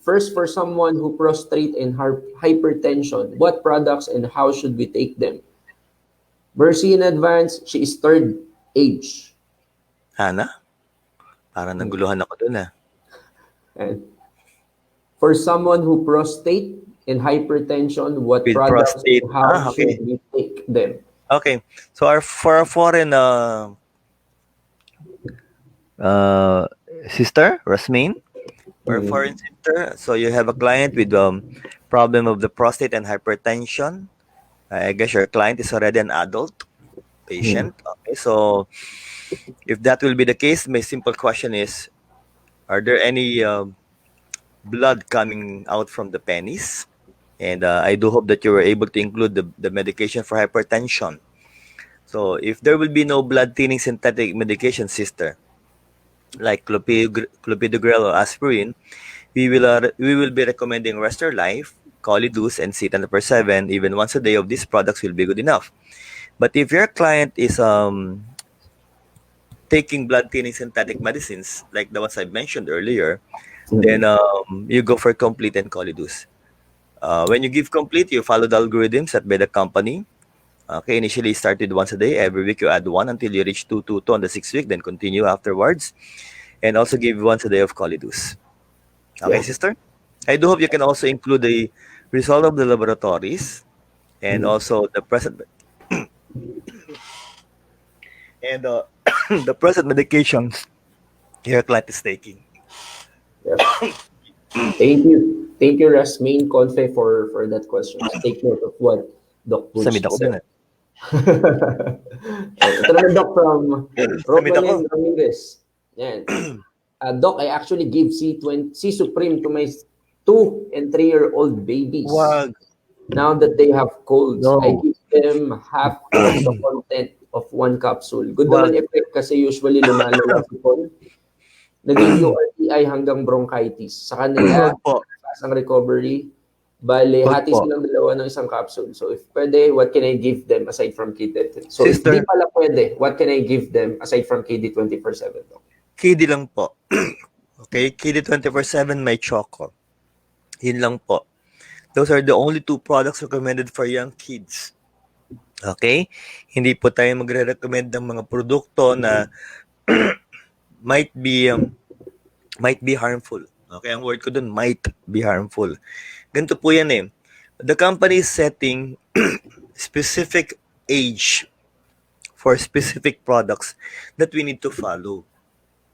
First, for someone who prostrate in hypertension, what products and how should we take them? Mercy in advance, she is third age. Hana? Parang naguluhan ako doon ah. And for someone who prostate in hypertension, what With products prostate. and how Okay. should we take them? Okay. So for our foreign sister, Rasmain, for a foreign sister, so you have a client with problem of the prostate and hypertension. I guess your client is already an adult patient. Okay, so if that will be the case, my simple question is, are there any blood coming out from the penis? And I do hope that you were able to include the medication for hypertension. So if there will be no blood thinning synthetic medication, sister, like clopidogrel or aspirin, we will be recommending Restore Life, Colidus, and C24/7. Even once a day of these products will be good enough. But if your client is taking blood thinning synthetic medicines, like the ones I mentioned earlier, then you go for Complete and Colidus. When you give Complete, you follow the algorithms set by the company. Okay, initially started once a day. Every week you add 1 until you reach 2 on the 6th week, then continue afterwards. And also give once a day of Colidus. Okay, sister? I do hope you can also include the result of the laboratories and also the present and the present medications your client is taking. Yeah. Thank you, Rasmain Confe, for that question. Take note of what Doc Butch Samid ako dun said. Ito naman, Doc, from Robalyn Ramirez. Yan. Doc, I actually give C Supreme to my 2 and 3-year-old babies. Wag. Now that they have colds, No. I give them half of the content of 1 capsule. Good naman effect kasi usually lumalala si Paul. Naging URTI hanggang bronchitis. Sa kanila, ang recovery, bale, hati silang dalawa ng isang capsule. So if pwede, what can I give them aside from KD? So Sister, if di pala pwede, what can I give them aside from KD 24/7? KD lang po. Okay, KD 24/7 may choco. Yun lang po. Those are the only 2 products recommended for young kids. Okay? Hindi po tayo magre-recommend ng mga produkto na might be harmful. Okay, ang word ko dun, might be harmful. Ganito po yan eh. The company is setting specific age for specific products that we need to follow.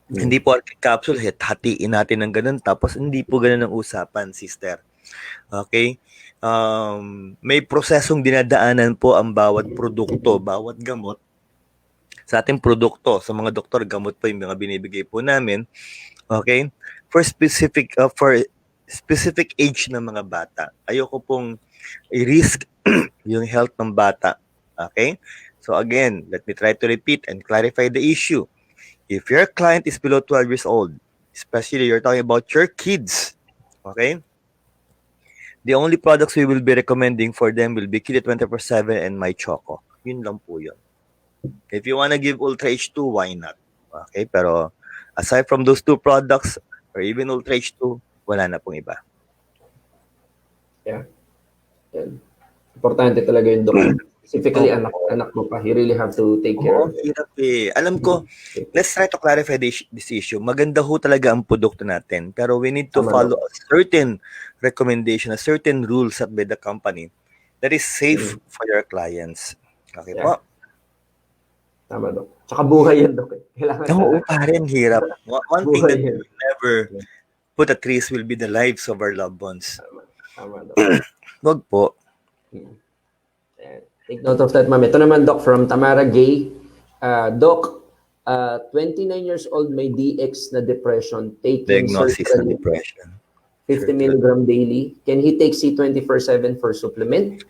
Hindi po capsule, hatiin natin ng ganun, tapos hindi po ganun ang usapan, sister. Okay? May prosesong dinadaanan po ang bawat produkto, bawat gamot. Sa ating produkto, sa mga doktor, gamot po yung mga binibigay po namin. Okay? For specific age ng mga bata. Ayoko pong i-risk yung health ng bata. Okay? So again, let me try to repeat and clarify the issue. If your client is below 12 years old, especially you're talking about your kids, okay? The only products we will be recommending for them will be KD 24/7 and My Choco. Yun lang po yun. If you wanna give Ultra H2, why not? Okay, pero aside from those 2 products, or even Ultra H2, wala na pong iba. Yeah. Yan. Importante talaga yung doctor. Specifically, anak mo pa. You really have to take care of it. Hirap eh. Alam ko, let's try to clarify this issue. Maganda ho talaga ang produkto natin, pero we need to follow a certain recommendation, a certain rule set by the company that is safe for your clients. Okay po? Tama, Dok. Tsaka buhay yan, Dok. Oo, parang hirap. One thing that we never put at risk will be the lives of our loved ones. Tama, Doc. Wag po. Ayan. Take note of that, ma'am. Ito naman, Doc, from Tamara Gay. Doc, 29 years old, may DX na depression, taking Diagnosis ng sertraline depression. 50 milligram daily. Can he take C24/7 for supplement?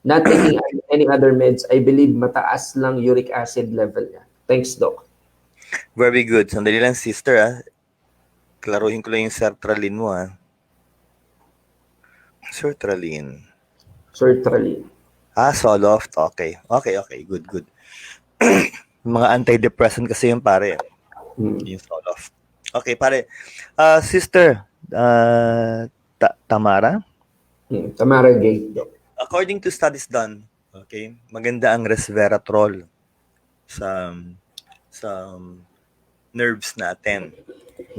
Not taking any other meds. I believe mataas lang uric acid level niya. Thanks, Doc. Very good. Sandali lang, sister, klaruhin ko lang yung sertraline mo, Sertraline. Sertraline. Zoloft. Okay. Good. Mga antidepressant kasi yung pare. Yung Zoloft. Okay, pare. Sister, Tamara? Tamara Gay, Doc. According to studies done, okay, maganda ang resveratrol sa nerves natin.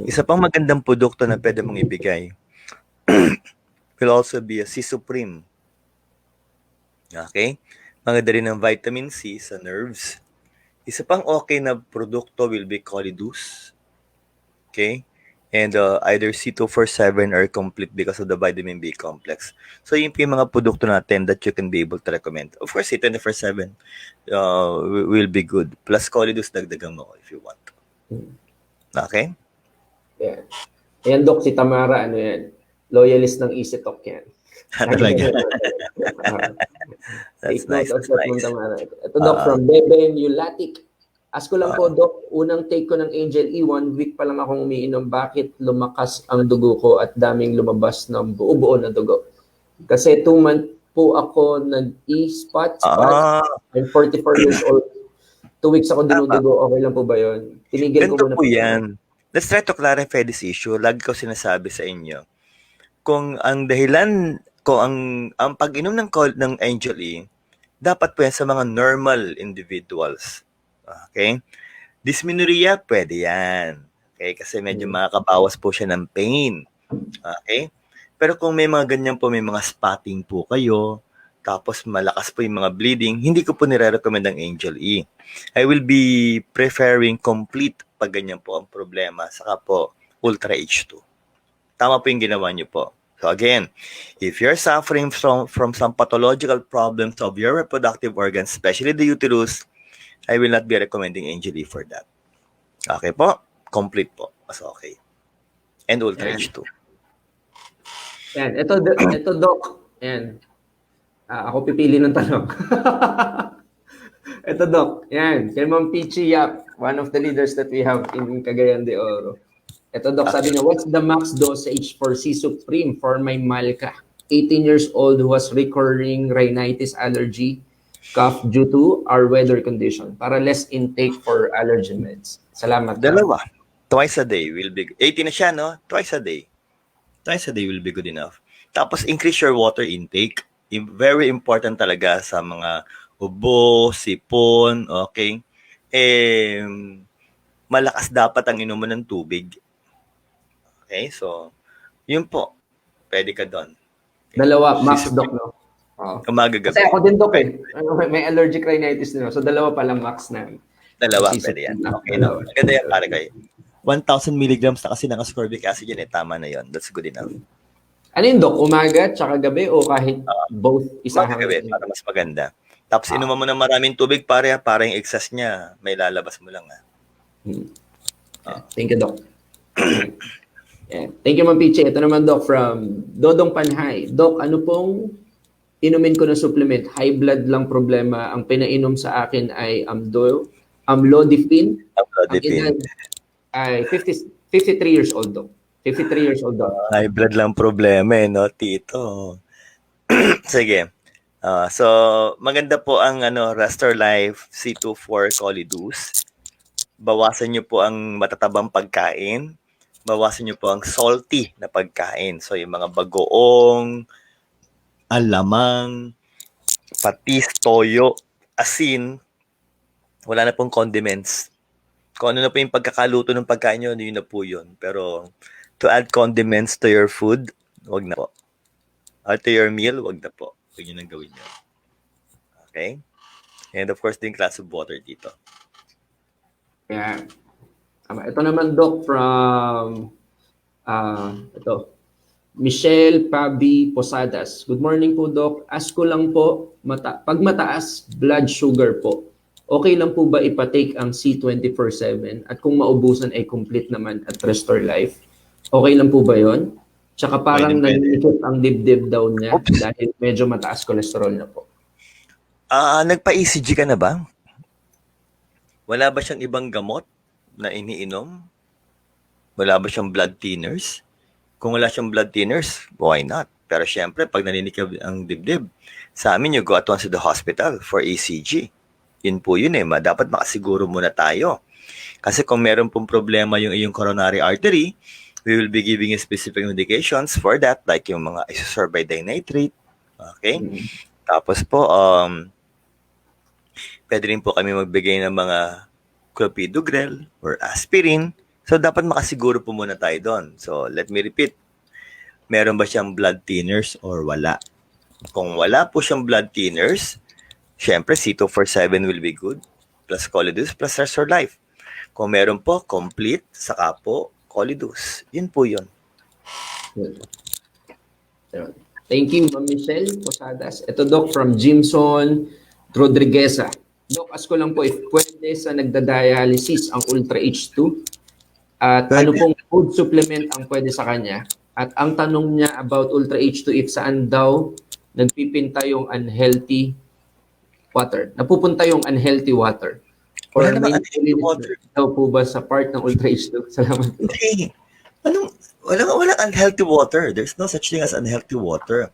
Isa pang magandang produkto na pwede mong ibigay will also be a C-Supreme. Okay? Maganda rin ang vitamin C sa nerves. Isa pang okay na produkto will be Colidus. Okay? And either C247 or complete because of the vitamin B complex. So, yun po yung mga produkto natin that you can be able to recommend. Of course, C24/7 will be good. Plus, Colidus, dagdagan mo if you want. Okay? Yeah. Ayan, Doc, si Tamara, ano yan? Loyalist ng Easy Talk yan. Talaga. That's Take note nice. of That's that, nice. Tamara. Ito, Doc, from Beben Ulatic. Ask ko lang po, Doc, unang take ko ng Angel E, 1 week pa lang akong umiinom. Bakit lumakas ang dugo ko at daming lumabas ng buo-buo na dugo? Kasi 2 months po ako nag-e-spot. I'm 44 years old. 2 weeks ako dinudugo. Okay lang po ba yun? Tinigil ko Ganito muna po yan. Let's try to clarify this issue. Lagi ko sinasabi sa inyo. Kung ang dahilan, kung ang pag-inom ng Angel E, dapat po yan sa mga normal individuals. Okay? Dysmenorrhea, pwede yan. Okay? Kasi medyo makakabawas po siya ng pain. Okay? Pero kung may mga ganyan po, may mga spotting po kayo, tapos malakas po yung mga bleeding, hindi ko po nire-recommend ang Angel E. I will be preferring complete pag ganyan po ang problema, saka po Ultra H2. Tama po yung ginawa niyo po. So again, if you're suffering from some pathological problems of your reproductive organs, especially the uterus, I will not be recommending Angel E for that. Okay po? Complete po. Mas okay. And Ultra H2. Yan. Ito, Doc. Yan. Ako pipili ng tanong. Ito, Doc. Yan. Kay Ma'am Pichi Yap, one of the leaders that we have in Cagayan de Oro. Ito, Doc, sabi niya, what's the max dosage for C-Supreme for my Malka? 18 years old who has recurring rhinitis allergy, cough due to our weather condition para less intake for allergy meds. Salamat. Dalawa. Twice a day will be 18 na siya, no? Twice a day. Twice a day will be good enough. Tapos increase your water intake. Very important talaga sa mga ubo, sipon, okay? Malakas dapat ang inuman ng tubig. Okay, so yun po. Pwede ka doon. Okay. Dalawa, max, Doc, no? Umaga gabi. Kasi ako din, Doc, eh. May allergic rhinitis din. So, dalawa pa lang max na. Dalawa, pwede yan. Okay, no? Maganda yan para kayo. 1,000 milligrams na kasi ng ascorbic acid yan, tama na yun. That's good enough. Ano yun, Doc? Umaga, tsaka gabi, o kahit both isang gabi, para mas maganda. Tapos inuman mo ng maraming tubig, para yung excess niya, may lalabas mo lang. Thank you, Doc. Yeah. Thank you, Ma'am Piche. Ito naman, Doc, from Dodong Panhay. Doc, ano pong inumin ko na supplement? High blood lang problema. Ang pinainom sa akin ay amlodipine. Amlodipine. Ang ay 53 years old, Doc. 53 years old, Doc. High blood lang problema, no, tito? Sige. So, maganda po ang Restore Life C24 Colidus. Bawasan niyo po ang matatabang pagkain. Bawasan niyo po ang salty na pagkain. So, yung mga bagoong, alamang, patis, toyo, asin, wala na pong condiments. Kung ano na po yung pagkakaluto ng pagkain nyo, yun na po yun. Pero, to add condiments to your food, wag na po. Or to your meal, wag na po. Huwag nyo nang gawin yun. Okay? And of course, din glass of water dito. Yeah. Ito naman, Doc, from ito. Michelle Pabi Posadas. Good morning po, Doc. Ask ko lang po, pag mataas blood sugar po, okay lang po ba ipatake ang C24/7 at kung maubusan ay complete naman at restore life? Okay lang po ba yon? Tsaka parang Pwede. nanikot ang dibdib daw niya Oops. dahil medyo mataas cholesterol na po. Nagpa-ECG ka na ba? Wala ba siyang ibang gamot na iniinom? Wala ba siyang blood thinners? Kung wala siyang blood thinners, why not? Pero syempre, pag naninikab ang dibdib, sa amin, you go at once to the hospital for ECG. Yun po yun eh. Dapat makasiguro muna tayo. Kasi kung meron pong problema yung iyong coronary artery, we will be giving you specific medications for that, like yung mga isosorbide dinitrate. Okay? Tapos po, pwede rin po kami magbigay ng mga clopidogrel or aspirin. So, dapat makasiguro po muna tayo doon. So, let me repeat. Meron ba siyang blood thinners or wala? Kung wala po siyang blood thinners, syempre, C247 will be good. Plus Colidus, plus Restore Life. Kung meron po, complete, saka po, Colidus. Yun po yun. Thank you, Ma'am Michelle Posadas. Ito, Doc, from Jimson Rodrigueza. Doc, ask ko lang po if pwede sa nagda-dialysis ang Ultra H2 at ano pong food supplement ang pwede sa kanya. At ang tanong niya about Ultra H2 if saan daw nagpipinta yung unhealthy water. Napupunta yung unhealthy water. Or Wala namang unhealthy water. daw po ba sa part ng Ultra H2? Salamat po. Hindi. Walang unhealthy water. There's no such thing as unhealthy water.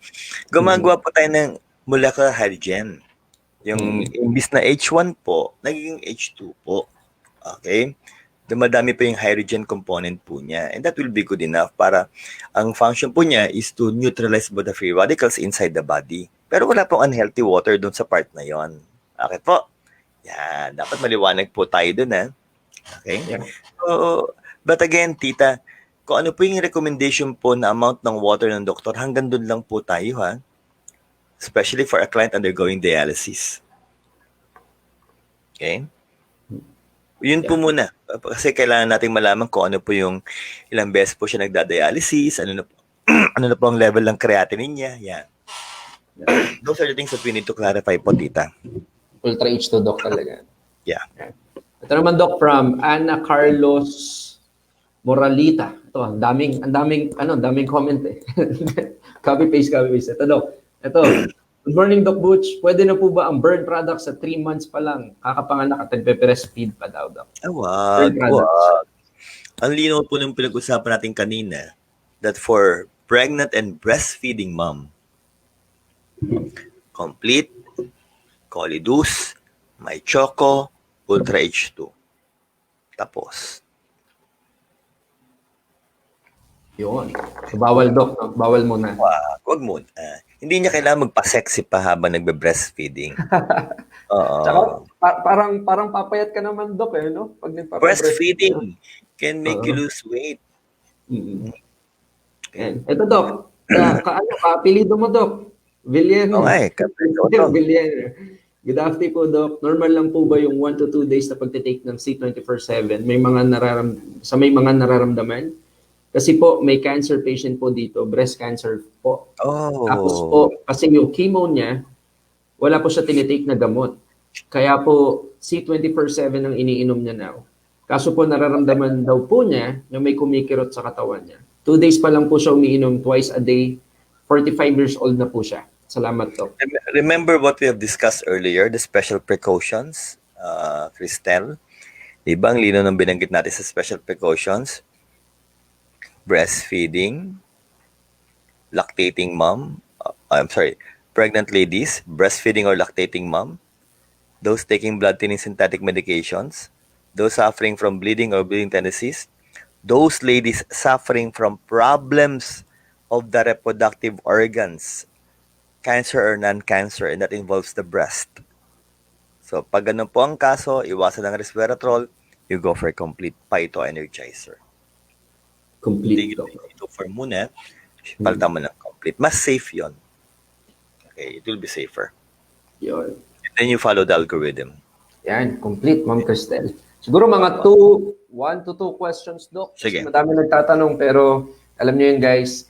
Gumagawa po tayo ng molecular hydrogen. Yung imbis na H1 po, nagiging H2 po. Okay? Dumadami pa yung hydrogen component po niya. And that will be good enough para ang function po niya is to neutralize both the free radicals inside the body. Pero wala pong unhealthy water doon sa part na yon. Okay po? Yan. Dapat maliwanag po tayo doon, ha? Okay? Yeah. So, but again, tita, kung ano po yung recommendation po na amount ng water ng doktor, hanggang doon lang po tayo, ha? Especially for a client undergoing dialysis. Okay? Yun po muna. Kasi kailangan nating malaman kung ano po yung ilang beses po siya nagda-dialysis, ano na po, ano na po ang level ng creatinine niya. Yan. Those are the things that we need to clarify po, tita. Ultra H2, Doc, talaga. Yeah. Ito naman, Doc, from Ana Carlos Moralita. Ito, ang daming comment eh. copy paste. Ito, Doc. Ito. Good morning, Doc Butch. Pwede na po ba ang burn product sa 3 months pa lang? Kakapanganak at nagpe-breastfeed pa daw, Doc. Wag. Ang linaw po ng pinag-usapan natin kanina that for pregnant and breastfeeding mom, complete, Colidus, My Choco, Ultra H2. Tapos. Yun. So, bawal, Doc. No? Bawal muna. Wag mo. Hindi niya kailangan magpa-sexy pa habang nagbe-breastfeeding. Tsaka, parang papayat ka naman, Doc, eh, no? Pag breastfeeding can make you lose weight. Ito, Doc. Apelido mo, Doc. Villar. Okay. Villar. Good afternoon po, Doc. Normal lang po ba yung 1 to 2 days na pagtitake ng C24/7? May mga nararamdaman? Kasi po, may cancer patient po dito, breast cancer po. Tapos po, kasi yung chemo niya, wala po siya tinitake na gamot. Kaya po, C24/7 ang iniinom niya now. Kaso po, nararamdaman daw po niya na may kumikirot sa katawan niya. 2 days pa lang po siya umiinom twice a day. 45 years old na po siya. Salamat, Doc. Remember what we have discussed earlier, the special precautions, Cristel? Diba ang lino ng binanggit natin sa special precautions? Breastfeeding, lactating mom, pregnant ladies, breastfeeding or lactating mom, those taking blood thinning synthetic medications, those suffering from bleeding or bleeding tendencies, those ladies suffering from problems of the reproductive organs, cancer or non-cancer, and that involves the breast. So, pag ganun po ang kaso, iwasan ng resveratrol, you go for a complete Phyto Energizer. Complete. Ito for muna, palitan mo ng complete. Mas safe yon. Okay, it will be safer. Yun. And then you follow the algorithm. Yan, complete, Ma'am Cristel. Siguro mga 1 to 2 questions, Doc. Sige. Madami nagtatanong pero alam niyo yun guys,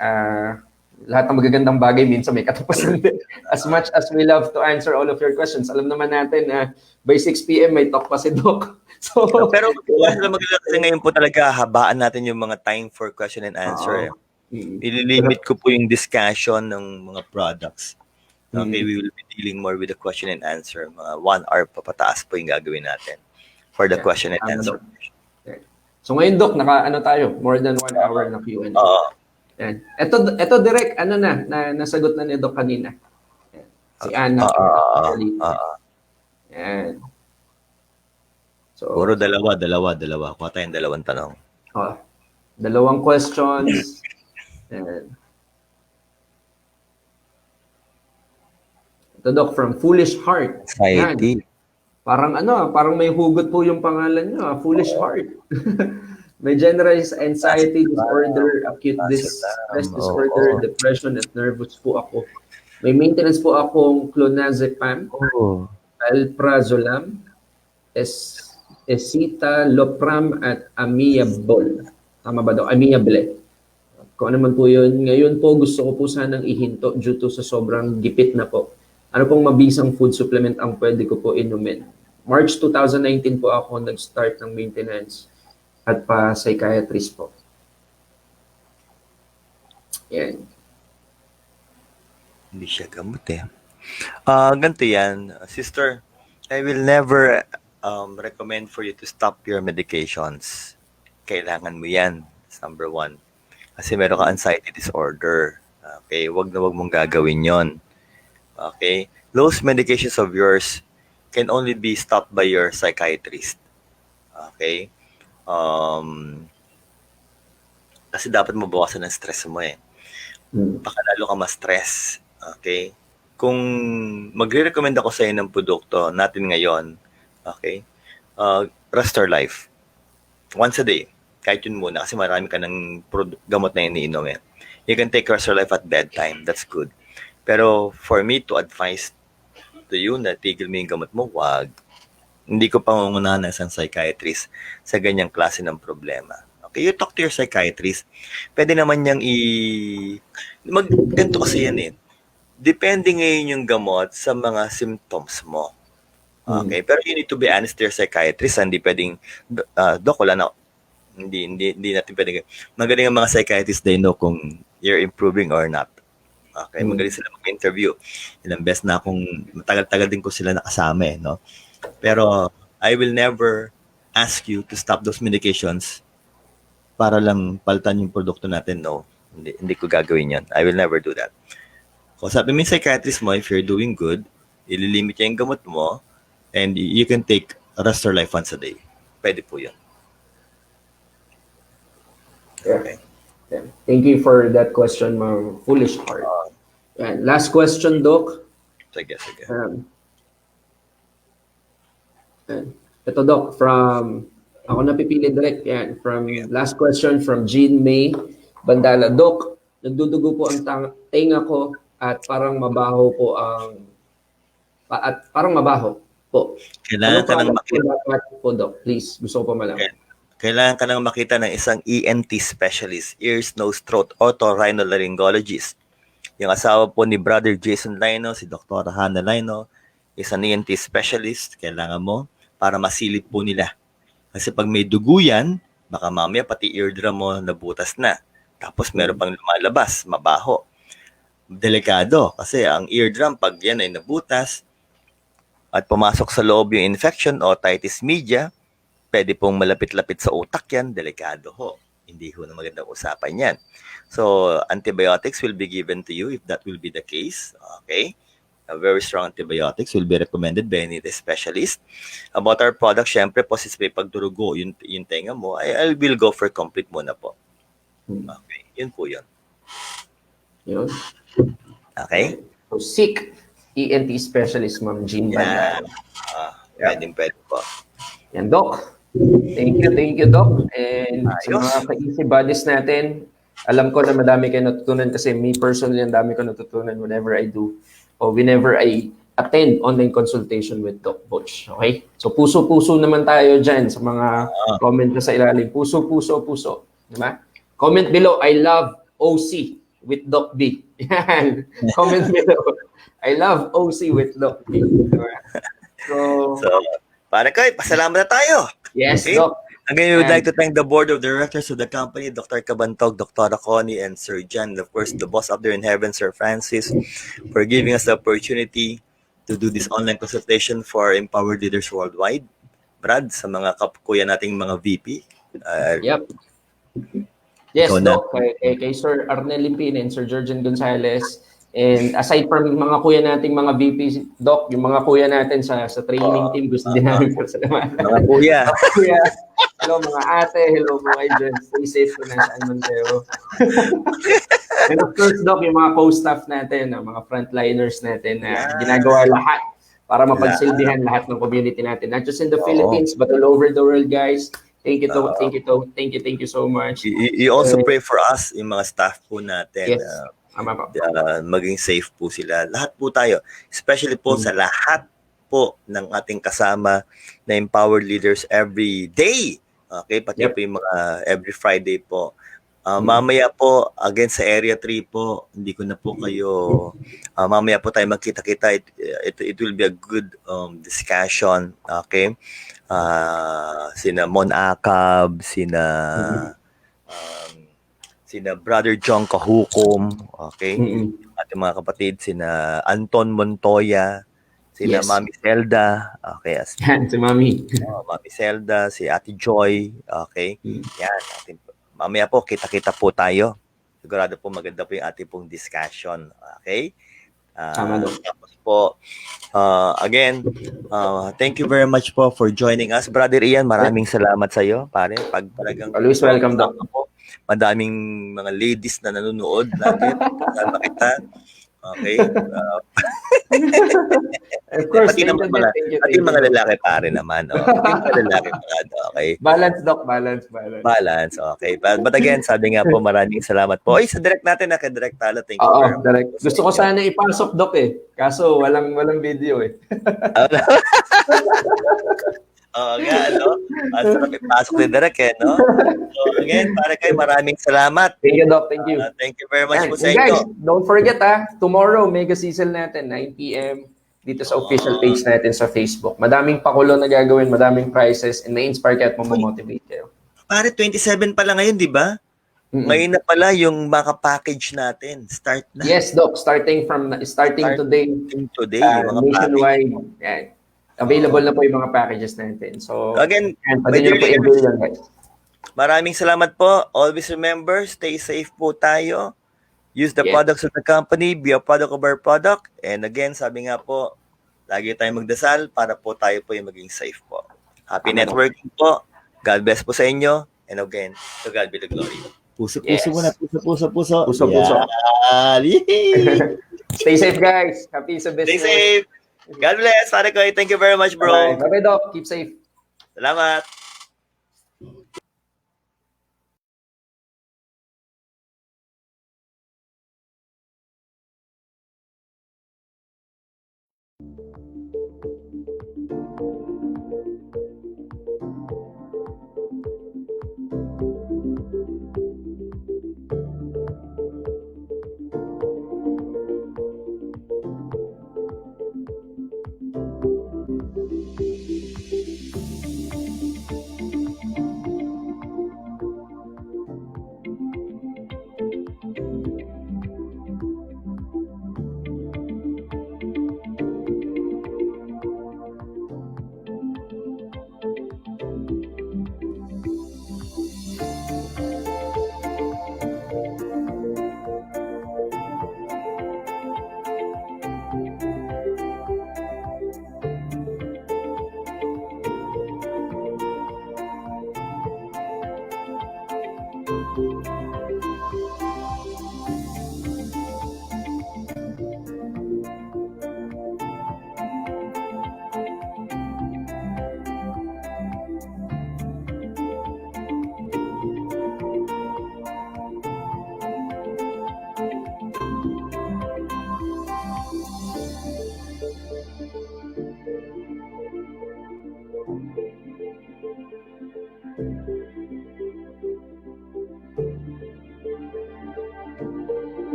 lahat ng magagandang bagay minsan may katapusan din. As much as we love to answer all of your questions, alam naman natin na by 6 p.m. may talk pa si Doc. So, Pero maganda kasi ngayon po talaga habaan natin yung mga time for question and answer. Ililimit ko po yung discussion ng mga products. Okay, we will be dealing more with the question and answer. Mga 1 hour papataas po yung gagawin natin for the question and answer. So ngayon, Doc, tayo, more than 1 hour na Q&A. Yan. Ito direct, nasagot na ni Doc kanina. Yan. Si Anna. Yan. So, puro dalawa. Kuha tayong dalawang tanong. Dalawang questions. Yan. Ito, Doc, from Foolish Heart. Anxiety. Yan. Parang may hugot po yung pangalan nyo, Foolish Heart. May generalized anxiety disorder, acute stress disorder, depression, at nervous po ako. May maintenance po akong clonazepam, alprazolam, escitalopram, at amiable. Tama ba daw? Amiable. Kung ano man po yun. Ngayon po, gusto ko po sanang ihinto due to sa sobrang gipit na po. Ano pong mabisang food supplement ang pwede ko po inumin? March 2019 po ako nag-start ng maintenance at pa-psychiatrist po. Yan. Hindi siya gamot eh. Ganito yan. Sister, I will never recommend for you to stop your medications. Kailangan mo yan. That's number 1. Kasi meron ka anxiety disorder. Okay? Wag mong gagawin yon. Okay? Those medications of yours can only be stopped by your psychiatrist. Okay? Kasi dapat mabawasan ang stress mo eh. Baka lalo ka ma-stress. Okay? Kung magre-recommend ako sa inyo ng produkto natin ngayon, okay? Restore Life. Once a day. Kahit yun muna kasi marami ka ng gamot na iniinom eh. You can take Restore Life at bedtime. That's good. Pero for me to advise to you na tigil mo yung gamot mo, wag. Hindi ko pangungunahan ng isang psychiatrist sa ganyang klase ng problema. Okay, you talk to your psychiatrist. Pwede naman niyang ganito kasi yan eh. Depende ngayon yung gamot sa mga symptoms mo. Okay, pero you need to be honest to your psychiatrist. Hindi pwedeng, Doc, wala na. Hindi natin pwedeng. Magaling ang mga psychiatrists, they know kung you're improving or not. Okay, magaling sila mag-interview. Ilang beses na akong matagal-tagal din ko sila nakasama eh, no? Pero I will never ask you to stop those medications para lang palitan yung produkto natin. No, hindi ko gagawin yan. I will never do that. Kung sabi mo yung psychiatrist mo, if you're doing good, ililimit niya yung gamot mo and you can take Restore Life once a day. Pwede po yun. Okay. Thank you for that question, my Foolish Heart. Last question, Doc. Sige. Ito, Doc, ako napipili direct. Yan, last question from Jean May Bandala. Doc, nagdudugo po ang tenga ko at parang mabaho po po. Kailangan ka nang makita po, Doc. Please, gusto ko pa malaman. Kailangan ka nang makita ng isang ENT specialist, ears, nose, throat, otorhinolaryngologist. Yung asawa po ni Brother Jason Lino, si Dr. Hannah Lino, isang ENT specialist, kailangan mo para masilip po nila. Kasi pag may dugo yan, baka mamaya pati eardrum mo nabutas na. Tapos meron pang lumalabas, mabaho. Delikado kasi ang eardrum, pag yan ay nabutas at pumasok sa loob yung infection o otitis media, pwede pong malapit-lapit sa utak yan, delikado ho. Hindi ho na magandang usapan yan. So, antibiotics will be given to you if that will be the case. Okay? A very strong antibiotics will be recommended by any specialist. About our product, syempre po, since may pagdurugo yung tenga mo, I will go for complete muna po. Okay? Yun po yun. Yun. Okay? So, seek ENT specialist, Ma'am Jean Bandala. Pwede po. Yan, Doc. Thank you, Doc. And sa mga ka-easy buddies natin, alam ko na madami kayo natutunan kasi me personally, ang dami ko natutunan whenever I do or whenever I attend online consultation with Doc Butch. Okay? So, puso-puso naman tayo dyan sa mga comment na sa ilalim. Puso. Diba? Comment below, I love OC with Doc B. Yan. Comment below, I love OC with Doc B. Diba? So, pare ko, pasalamat na tayo. yes, Okay? Doc. Again, we would And- like to thank the board of directors of the company, Dr. Cabantog, Dr. Connie, and Sir Jan, and of course, the boss up there in heaven, Sir Francis, for giving us the opportunity to do this online consultation for empowered leaders worldwide. Brad, sa mga kuya nating mga VP. Yep. Yes, Ikaw na. Doc, kay Sir Arnel Limpin and Sir Georgian Gonzalez. And aside from mga kuya nating mga VP, Doc, yung mga kuya natin sa training team, gusto din namin pasalamatan. Mga kuya. Kuya, hello mga ate, hello po kayo dyan. Stay safe kung nasaan man kayo. And of course, Doc, yung mga co-staff natin, mga frontliners natin na ginagawa lahat para mapagsilbihan lahat ng community natin. Not just in the Philippines, but all over the world, guys. Thank you so much. You also pray for us, yung mga staff po natin. Yes. Maging safe po sila. Lahat po tayo. Especially po sa lahat po ng ating kasama na empowered leaders every day. Okay? Pati po yung mga every Friday po. Mamaya po, again sa Area 3 po, hindi ko na po kayo, mamaya po tayo magkita-kita. It will be a good discussion. Okay? Sina Mon Akab, sina Brother John Kahukom, okay? Ating mga kapatid, sina Anton Montoya, sina Mami Zelda, okay? Si Mami. Mami Zelda, si Ate Joy, okay? Yan, mamaya po, kita-kita po tayo. Sigurado po maganda po yung ating pong discussion, okay? Tapos po, again, thank you very much po for joining us. Brother Ian, maraming salamat sa iyo, pare. Pag talagang always welcome, Doc. Madaming mga ladies na nanonood lagi. Kasama kita. Okay? Of course, pati naman mga lalaki pare naman. Pati mga lalaki okay? Balance, Doc. Balance. Balance, okay. But again, sabi nga po, maraming salamat po. Ay, sa direct natin, kay Direct Tala, thank you very much. Direct. Gusto ko sana ipasok, Doc, kaso walang video, Sarap ipasok din direct, no? So, again, para kayo, maraming salamat. Thank you, Doc. Thank you. Thank you very much po sa inyo. Guys, don't forget, tomorrow, mega sizzle natin, 9 p.m. dito sa official page natin sa Facebook. Madaming pakulo na gagawin, madaming prizes, and may-inspire kayo at mamomotivate kayo. Pare, 27 pa lang ngayon, di ba? Ngayon na pala yung maka-package natin. Start na. Yes, Doc. Starting today. Today, yung mga nationwide. Yan. Available na po yung mga packages natin. So, again, maraming salamat po. Always remember, stay safe po tayo. Use the products of the company, be a product of our product. And again, sabi nga po, lagi tayong magdasal para po tayo po yung maging safe po. Happy networking po. God bless po sa inyo. And again, to God be the glory. Puso-puso muna. Puso-puso. Puso-puso. Stay safe, guys. Happy sa business. Stay safe. God bless, Pare Koy. Thank you very much, bro. Bye-bye, Doc. Keep safe. Salamat.